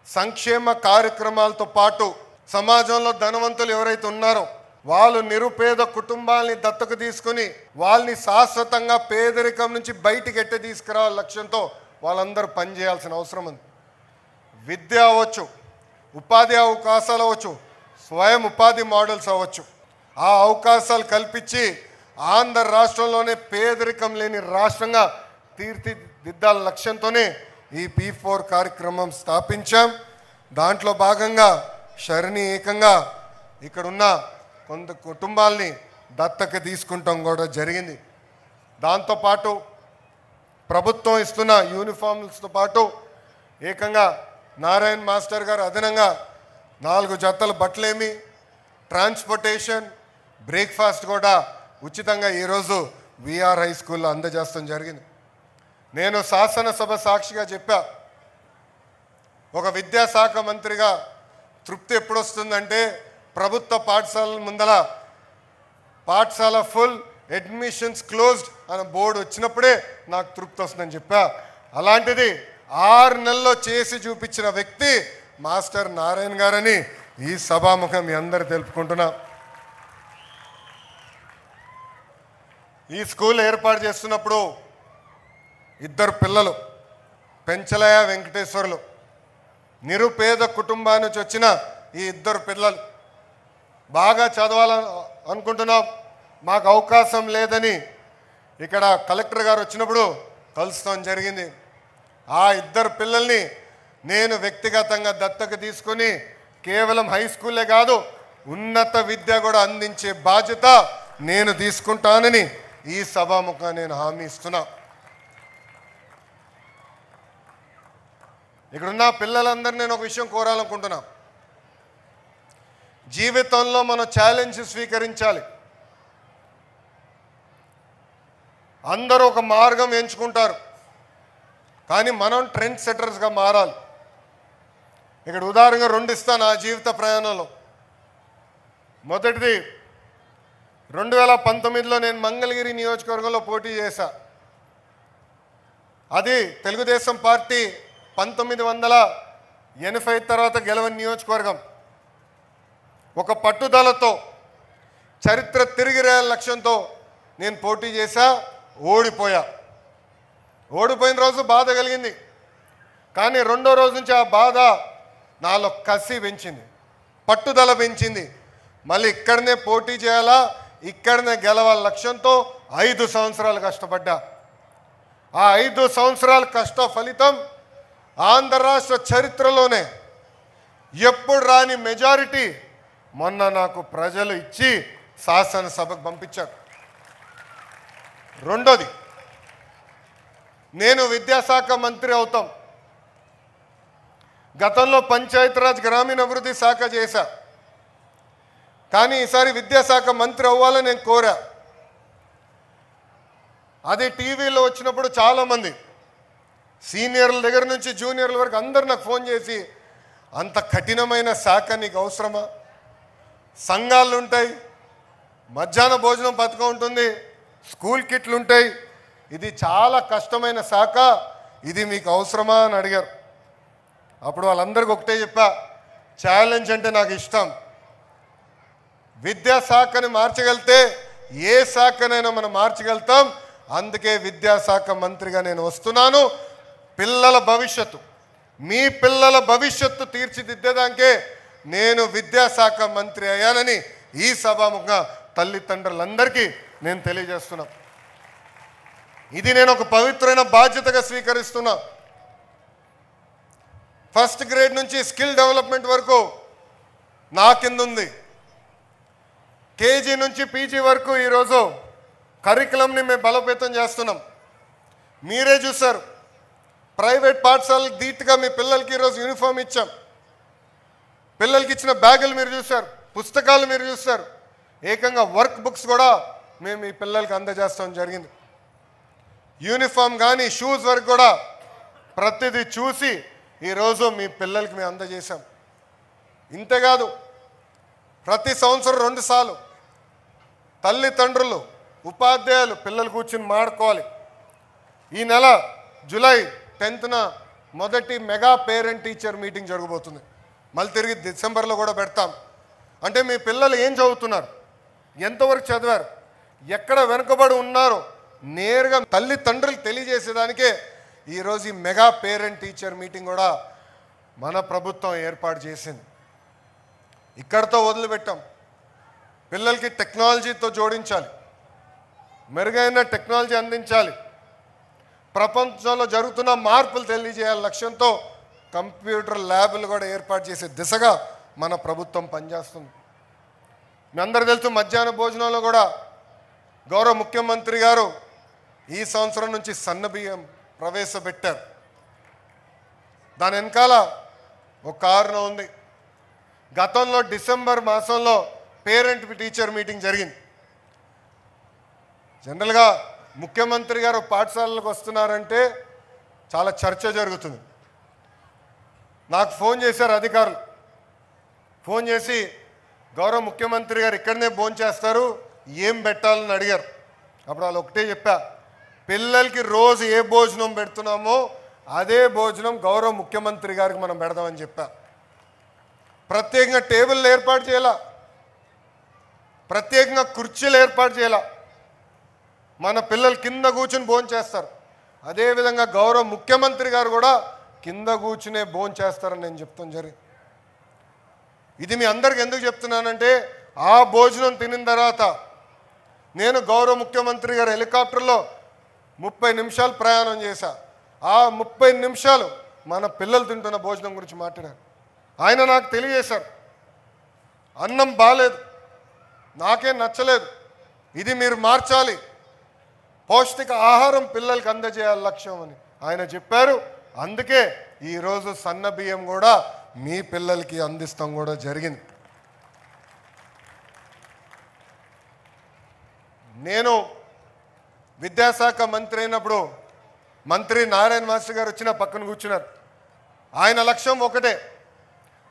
సంక్షేమ కార్యక్రమాలతో పాటు సమాజంలో ధనవంతులు ఎవరైతే ఉన్నారో వాళ్ళు నిరుపేద కుటుంబాలని దత్తకు తీసుకుని వాళ్ళని శాశ్వతంగా పేదరికం నుంచి బయటికి ఎట్టే తీసుకురావాల లక్ష్యంతో వాళ్ళందరూ పనిచేయాల్సిన అవసరం ఉంది. విద్య అవ్వచ్చు, ఉపాధి అవకాశాలు అవ్వచ్చు, స్వయం ఉపాధి మోడల్స్ అవ్వచ్చు. ఆ అవకాశాలు కల్పించి ఆంధ్ర రాష్ట్రంలోనే పేదరికం లేని రాష్ట్రంగా తీర్చిదిద్దాల లక్ష్యంతోనే ఈ P4 కార్యక్రమం స్థాపించాం. దాంట్లో భాగంగా శరణి ఏకంగా ఇక్కడున్న కొంత కుటుంబాల్ని దత్తకు తీసుకుంటాం కూడా జరిగింది. దాంతోపాటు ప్రభుత్వం ఇస్తున్న యూనిఫామ్స్తో పాటు ఏకంగా నారాయణ మాస్టర్ గారు అదనంగా 4 జతల బట్టలేమి, ట్రాన్స్పోర్టేషన్, బ్రేక్ఫాస్ట్ కూడా ఉచితంగా ఈరోజు విఆర్ హై స్కూల్లో అందజేస్తాం జరిగింది. నేను శాసనసభ సాక్షిగా చెప్పా, ఒక విద్యాశాఖ మంత్రిగా తృప్తి ఎప్పుడు వస్తుందంటే ప్రభుత్వ పాఠశాలల ముందల పాఠశాల ఫుల్, అడ్మిషన్స్ క్లోజ్డ్ అనే బోర్డు వచ్చినప్పుడే నాకు తృప్తి వస్తుందని చెప్పా. అలాంటిది 6 నెలల్లో చేసి చూపించిన వ్యక్తి మాస్టర్ నారాయణ గారని ఈ సభాముఖం మీ అందరు తెలుపుకుంటున్నా. ఈ స్కూల్ ఏర్పాటు చేస్తున్నప్పుడు 2 పిల్లలు, పెంచలయ్య వెంకటేశ్వర్లు, నిరుపేద కుటుంబాల నుంచి వచ్చిన ఈ 2 పిల్లలు బాగా చదవాలని అనుకుంటున్నాం, మాకు అవకాశం లేదని ఇక్కడ కలెక్టర్ గారు వచ్చినప్పుడు కలుస్తాం జరిగింది. ఆ 2 పిల్లల్ని నేను వ్యక్తిగతంగా దత్తకు తీసుకొని కేవలం హై స్కూలే కాదు ఉన్నత విద్య కూడా అందించే బాధ్యత నేను తీసుకుంటానని ఈ సభాముఖంగా నేను హామీ ఇస్తున్నా. ఇక్కడున్న పిల్లలందరినీ నేను ఒక విషయం కోరాలనుకుంటున్నా. జీవితంలో మనం ఛాలెంజ్ స్వీకరించాలి. అందరూ ఒక మార్గం ఎంచుకుంటారు, కానీ మనం ట్రెండ్ సెట్టర్స్గా మారాలి. ఇక్కడ ఉదాహరణగా 2 ఇస్తాను నా జీవిత ప్రయాణంలో. మొదటిది 2019లో నేను మంగళగిరి నియోజకవర్గంలో పోటీ చేశా. అది తెలుగుదేశం పార్టీ 1980 తర్వాత గెలవని నియోజకవర్గం. ఒక పట్టుదలతో చరిత్ర తిరిగి రాయాల లక్ష్యంతో నేను పోటీ చేశా, ఓడిపోయా. ఓడిపోయిన రోజు బాధ కలిగింది, కానీ 2వ రోజు నుంచి ఆ బాధ నాలో కసి పెంచింది, పట్టుదల పెంచింది. మళ్ళీ ఇక్కడనే పోటీ చేయాలా, ఇక్కడనే గెలవాల లక్ష్యంతో 5 సంవత్సరాలు కష్టపడ్డా. ఆ 5 సంవత్సరాల కష్ట ఫలితం ఆంధ్ర రాష్ట్ర చరిత్రలోనే ఎప్పుడు రాని మెజారిటీ మొన్న నాకు ప్రజలు ఇచ్చి శాసనసభకు పంపించారు. రెండోది, నేను విద్యాశాఖ మంత్రి అవుతాం. గతంలో పంచాయతీరాజ్ గ్రామీణాభివృద్ధి శాఖ చేశా, కానీ ఈసారి విద్యాశాఖ మంత్రి అవ్వాలని నేను కోరా. అది టీవీలో వచ్చినప్పుడు చాలామంది సీనియర్ల దగ్గర నుంచి జూనియర్ల వరకు అందరు నాకు ఫోన్ చేసి, అంత కఠినమైన శాఖ నీకు అవసరమా? సంఘాలు ఉంటాయి, మధ్యాహ్న భోజనం పథకం ఉంటుంది, స్కూల్ కిట్లు ఉంటాయి, ఇది చాలా కష్టమైన శాఖ, ఇది మీకు అవసరమా అని అడిగారు. అప్పుడు వాళ్ళందరికీ ఒకటే చెప్పా, ఛాలెంజ్ అంటే నాకు ఇష్టం. విద్యాశాఖని మార్చగలిగితే ఏ శాఖనైనా మనం మార్చగలుగుతాం. అందుకే విద్యాశాఖ మంత్రిగా నేను వస్తున్నాను. పిల్లల భవిష్యత్తు, మీ పిల్లల భవిష్యత్తు తీర్చిదిద్దేదానికే నేను విద్యాశాఖ మంత్రి అయ్యానని ఈ సభాముఖంగా తల్లిదండ్రులందరికీ నేను తెలియజేస్తున్నా. ఇది నేను ఒక పవిత్రమైన బాధ్యతగా స్వీకరిస్తున్నా. ఫస్ట్ గ్రేడ్ నుంచి స్కిల్ డెవలప్మెంట్ వరకు నా కింద ఉంది. కేజీ నుంచి పీజీ వరకు ఈరోజు కరికులంని మేము బలోపేతం చేస్తున్నాం. మీరే చూశారు, ప్రైవేట్ పాఠశాలలు ధీటుగా మీ పిల్లలకి ఈరోజు యూనిఫామ్ ఇచ్చాం. పిల్లలకి ఇచ్చిన బ్యాగులు మీరు చూశారు, పుస్తకాలు మీరు చూశారు, ఏకంగా వర్క్ బుక్స్ కూడా మేము ఈ పిల్లలకి అందజేస్తాం జరిగింది. యూనిఫామ్ కానీ షూస్ వరకు కూడా ప్రతిదీ చూసి ఈరోజు మీ పిల్లలకి మేము అందజేశాం. ఇంతేకాదు, ప్రతి సంవత్సరం 2 సార్లు తల్లిదండ్రులు ఉపాధ్యాయులు పిల్లలు కూర్చుని మాడుకోవాలి. ఈ నెల జూలై 10న మొదటి మెగా పేరెంట్ టీచర్ మీటింగ్ జరగబోతుంది. మళ్ళీ తిరిగి డిసెంబర్లో కూడా పెడతాం. అంటే మీ పిల్లలు ఏం చదువుతున్నారు, ఎంతవరకు చదివారు, ఎక్కడ వెనుకబడి ఉన్నారో నేరుగా తల్లిదండ్రులు తెలియజేసేదానికే ఈరోజు ఈ మెగా పేరెంట్ టీచర్ మీటింగ్ కూడా మన ప్రభుత్వం ఏర్పాటు చేసింది. ఇక్కడితో వదిలిపెట్టాం. పిల్లలకి టెక్నాలజీతో జోడించాలి, మెరుగైన టెక్నాలజీ అందించాలి, ప్రపంచంలో జరుగుతున్న మార్పులు తెలియజేయాలి లక్ష్యంతో కంప్యూటర్ ల్యాబ్లు కూడా ఏర్పాటు చేసే దిశగా మన ప్రభుత్వం పనిచేస్తుంది. మీ అందరూ తెలుసు, మధ్యాహ్న భోజనంలో కూడా గౌరవ ముఖ్యమంత్రి గారు ఈ సంవత్సరం నుంచి సన్న బియ్యం ప్రవేశపెట్టారు. దాని వెనకాల ఒక కారణం ఉంది. గతంలో డిసెంబర్ మాసంలో పేరెంట్ టీచర్ మీటింగ్ జరిగింది. జనరల్గా ముఖ్యమంత్రి గారు పాఠశాలలకు వస్తున్నారంటే చాలా చర్చ జరుగుతుంది. నాకు ఫోన్ చేశారు అధికారులు, ఫోన్ చేసి గౌరవ ముఖ్యమంత్రి గారు ఇక్కడనే భోంచేస్తారు, ఏం పెట్టాలని అడిగారు. అప్పుడు వాళ్ళు ఒకటే చెప్పా, పిల్లలకి రోజు ఏ భోజనం పెడుతున్నామో అదే భోజనం గౌరవ ముఖ్యమంత్రి గారికి మనం పెడదామని చెప్పా. ప్రత్యేకంగా టేబుల్ ఏర్పాటు చేయాల, ప్రత్యేకంగా కుర్చీలు ఏర్పాటు చేయాల. మన పిల్లలు కింద కూర్చుని భోంచేస్తారు. అదేవిధంగా గౌరవ ముఖ్యమంత్రి గారు కూడా కింద కూర్చునే భోంచేస్తారని నేను చెప్తాను జరిగింది. ఇది మీ అందరికి ఎందుకు చెప్తున్నానంటే, ఆ భోజనం తినిన తర్వాత నేను గౌరవ ముఖ్యమంత్రి గారు హెలికాప్టర్లో 30 నిమిషాలు ప్రయాణం చేశా. ఆ 30 నిమిషాలు మన పిల్లలు తింటున్న భోజనం గురించి మాట్లాడారు. ఆయన నాకు తెలియజేశారు, అన్నం బాలేదు, నాకేం నచ్చలేదు, ఇది మీరు మార్చాలి, పౌష్టిక ఆహారం పిల్లలకి అందజేయాలి లక్ష్యం అని ఆయన చెప్పారు. అందుకే ఈరోజు సన్న బియ్యం కూడా మీ పిల్లలకి అందిస్తాం కూడా జరిగింది. నేను విద్యాశాఖ మంత్రి అయినప్పుడు మంత్రి నారాయణ మాస్టర్ గారు వచ్చిన పక్కన కూర్చున్నారు. ఆయన లక్ష్యం ఒకటే,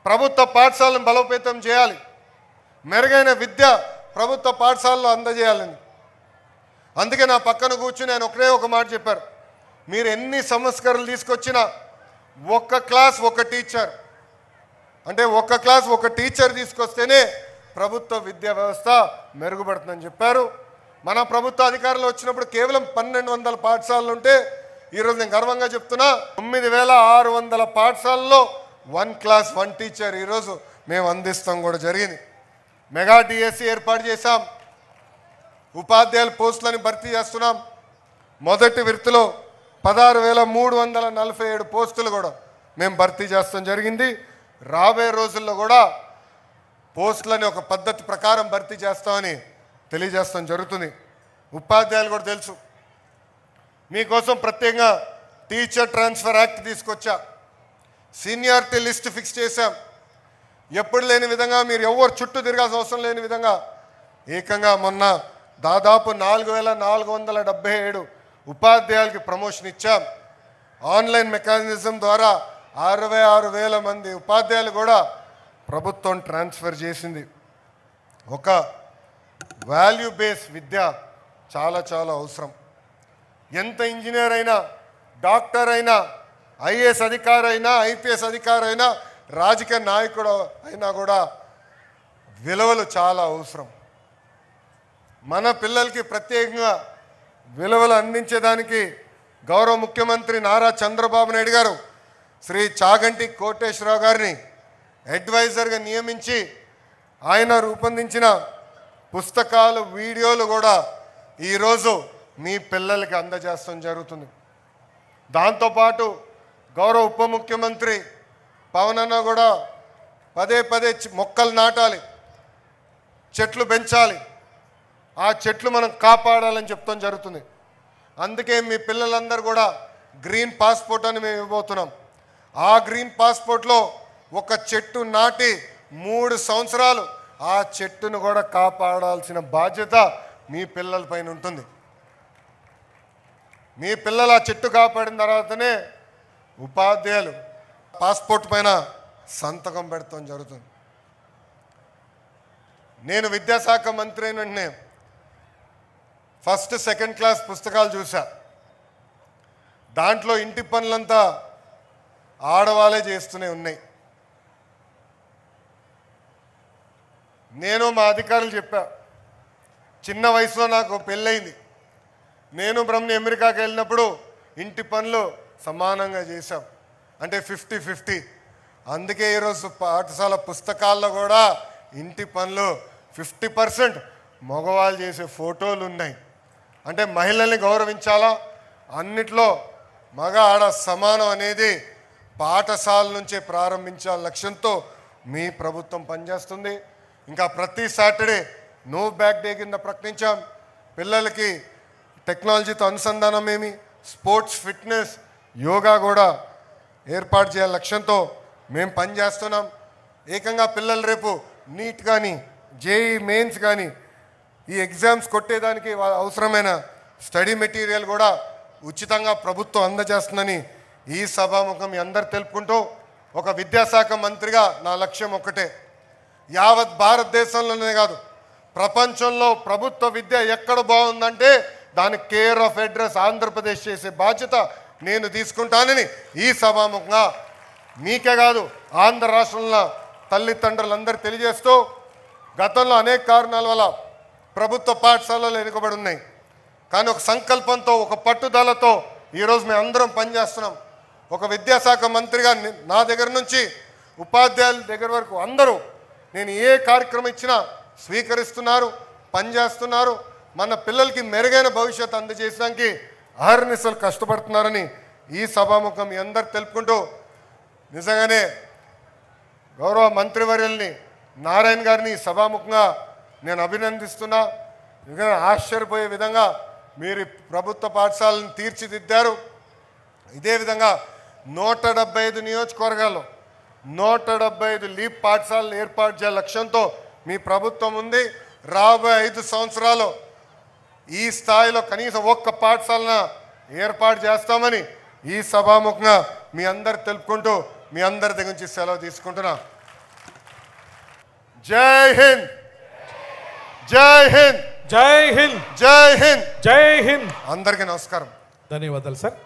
ప్రభుత్వ పాఠశాలను బలోపేతం చేయాలి, మెరుగైన విద్య ప్రభుత్వ పాఠశాలలో అందజేయాలని. అందుకే నా పక్కన కూర్చుని ఆయన ఒకటే ఒక మాట చెప్పారు, మీరు ఎన్ని సంస్కరణలు తీసుకొచ్చినా ఒక్క క్లాస్ ఒక టీచర్, అంటే ఒక్క క్లాస్ ఒక టీచర్ తీసుకొస్తేనే ప్రభుత్వ విద్యా వ్యవస్థ మెరుగుపడుతుందని చెప్పారు. మన ప్రభుత్వ అధికారులు వచ్చినప్పుడు కేవలం 1200 పాఠశాలలు ఉంటే ఈరోజు నేను గర్వంగా చెప్తున్నా 9600 పాఠశాలలో 1 క్లాస్ 1 టీచర్ ఈరోజు మేము అందిస్తాం కూడా జరిగింది. మెగా డిఎస్సి ఏర్పాటు చేశాం, ఉపాధ్యాయుల పోస్టులను భర్తీ చేస్తున్నాం. మొదటి విడతలో 16,347 పోస్టులు కూడా మేము భర్తీ చేస్తాం జరిగింది. రాబోయే రోజుల్లో కూడా పోస్టులని ఒక పద్ధతి ప్రకారం భర్తీ చేస్తామని తెలియజేస్తాం జరుగుతుంది. ఉపాధ్యాయులు కూడా తెలుసు, మీకోసం ప్రత్యేకంగా టీచర్ ట్రాన్స్ఫర్ యాక్ట్ తీసుకొచ్చా, సీనియారిటీ లిస్ట్ ఫిక్స్ చేశాం. ఎప్పుడు లేని విధంగా మీరు ఎవరు చుట్టూ తిరగాల్సిన అవసరం లేని విధంగా ఏకంగా మొన్న దాదాపు 4,477 ఉపాధ్యాయులకి ప్రమోషన్ ఇచ్చాం. ఆన్లైన్ మెకానిజం ద్వారా 66,000 మంది ఉపాధ్యాయులు కూడా ప్రభుత్వం ట్రాన్స్ఫర్ చేసింది. ఒక వాల్యూ బేస్ విద్య చాలా చాలా అవసరం. ఎంత ఇంజనీర్ అయినా, డాక్టర్ అయినా, ఐఏఎస్ అధికారి అయినా, ఐపీఎస్ అధికారి అయినా, రాజకీయ నాయకుడు అయినా కూడా విలువలు చాలా అవసరం. మన పిల్లలకి ప్రత్యేకంగా విలువలు అందించేదానికి గౌరవ ముఖ్యమంత్రి నారా చంద్రబాబు నాయుడు గారు శ్రీ చాగంటి కోటేశ్వరరావు గారిని అడ్వైజర్గా నియమించి ఆయన రూపొందించిన పుస్తకాలు, వీడియోలు కూడా ఈరోజు మీ పిల్లలకి అందజేస్తాం జరుగుతుంది. దాంతోపాటు గౌరవ ఉప ముఖ్యమంత్రి పవన్ అన్న కూడా పదే పదే మొక్కలు నాటాలి, చెట్లు పెంచాలి, ఆ చెట్లు మనం కాపాడాలని చెప్తాం జరుగుతుంది. అందుకే మీ పిల్లలందరూ కూడా గ్రీన్ పాస్పోర్ట్ అని మేము ఇవ్వబోతున్నాం. ఆ గ్రీన్ పాస్పోర్ట్లో ఒక చెట్టు నాటి 3 సంవత్సరాలు ఆ చెట్టును కూడా కాపాడాల్సిన బాధ్యత మీ పిల్లలపైన ఉంటుంది. మీ పిల్లలు ఆ చెట్టు కాపాడిన తర్వాతనే ఉపాధ్యాయులు పాస్పోర్ట్ పైన సంతకం పెడతాం జరుగుతుంది. నేను విద్యాశాఖ మంత్రి అయిన వెంటనే ఫస్ట్ సెకండ్ క్లాస్ పుస్తకాలు చూసా. దాంట్లో ఇంటి పనులంతా ఆడవాళ్ళే చేస్తూనే ఉన్నాయి. నేను మా అధికారులు చెప్పా, చిన్న వయసులో నాకు పెళ్ళయింది. నేను బ్రహ్మని అమెరికాకి వెళ్ళినప్పుడు ఇంటి పనులు సమానంగా చేశాం, అంటే 50-50. అందుకే ఈరోజు పాఠశాల పుస్తకాల్లో కూడా ఇంటి పనులు 50% మగవాళ్ళు చేసే ఫోటోలు ఉన్నాయి. అంటే మహిళల్ని గౌరవించాలా, అన్నిట్లో మగ ఆడ సమానం అనేది పాఠశాల నుంచే ప్రారంభించాల లక్ష్యంతో మీ ప్రభుత్వం పనిచేస్తుంది. ఇంకా ప్రతి సాటర్డే నో బ్యాక్ డే కింద ప్రకటించాం. పిల్లలకి టెక్నాలజీతో అనుసంధానం ఏమి, స్పోర్ట్స్, ఫిట్నెస్, యోగా కూడా ఏర్పాటు చేయాల లక్ష్యంతో మేము పనిచేస్తున్నాం. ఏకంగా పిల్లలు రేపు నీట్ కానీ జేఈ మెయిన్స్ కానీ ఈ ఎగ్జామ్స్ కొట్టేదానికి అవసరమైన స్టడీ మెటీరియల్ కూడా ఉచితంగా ప్రభుత్వం అందజేస్తుందని ఈ సభాముఖం మీ అందరు తెలుపుకుంటూ, ఒక విద్యాశాఖ మంత్రిగా నా లక్ష్యం ఒక్కటే, యావత్ భారతదేశంలోనే కాదు ప్రపంచంలో ప్రభుత్వ విద్య ఎక్కడ బాగుందంటే దానికి కేర్ ఆఫ్ అడ్రస్ ఆంధ్రప్రదేశ్ చేసే బాధ్యత నేను తీసుకుంటానని ఈ సభాముఖంగా మీకే కాదు ఆంధ్ర రాష్ట్రంలో తల్లిదండ్రులందరూ తెలియజేస్తూ, గతంలో అనేక కారణాల వల్ల ప్రభుత్వ పాఠశాలలు వెనుకబడి ఉన్నాయి. కానీ ఒక సంకల్పంతో, ఒక పట్టుదలతో ఈరోజు మేము అందరం పనిచేస్తున్నాం. ఒక విద్యాశాఖ మంత్రిగా నా దగ్గర నుంచి ఉపాధ్యాయుల దగ్గర వరకు అందరూ నేను ఏ కార్యక్రమం ఇచ్చినా స్వీకరిస్తున్నారు, పనిచేస్తున్నారు. మన పిల్లలకి మెరుగైన భవిష్యత్తు అందజేయడానికి అహర్నిశలు కష్టపడుతున్నారని ఈ సభాముఖం మీ అందరు తెలుపుకుంటూ, నిజంగానే గౌరవ మంత్రివర్యుల్ని నారాయణ గారిని సభాముఖంగా నేను అభినందిస్తున్నా. నిజంగా ఆశ్చర్యపోయే విధంగా మీరు ప్రభుత్వ పాఠశాలను తీర్చిదిద్దారు. ఇదే విధంగా 175 నియోజకవర్గాల్లో 175 లీప్ పాఠశాలలు ఏర్పాటు చేయాల లక్ష్యంతో మీ ప్రభుత్వం ఉంది. రాబోయే 5 సంవత్సరాలు ఈ స్థాయిలో కనీసం ఒక్క పాఠశాలను ఏర్పాటు చేస్తామని ఈ సభాముఖంగా మీ అందరు తెలుపుకుంటూ మీ అందరి దగ్గర నుంచి సెలవు తీసుకుంటున్నా. జై హింద్, జై హింద్, జై హింద్, జై హింద్, జై హింద్. అందరికీ నమస్కారం. ధన్యవాదాలు సార్.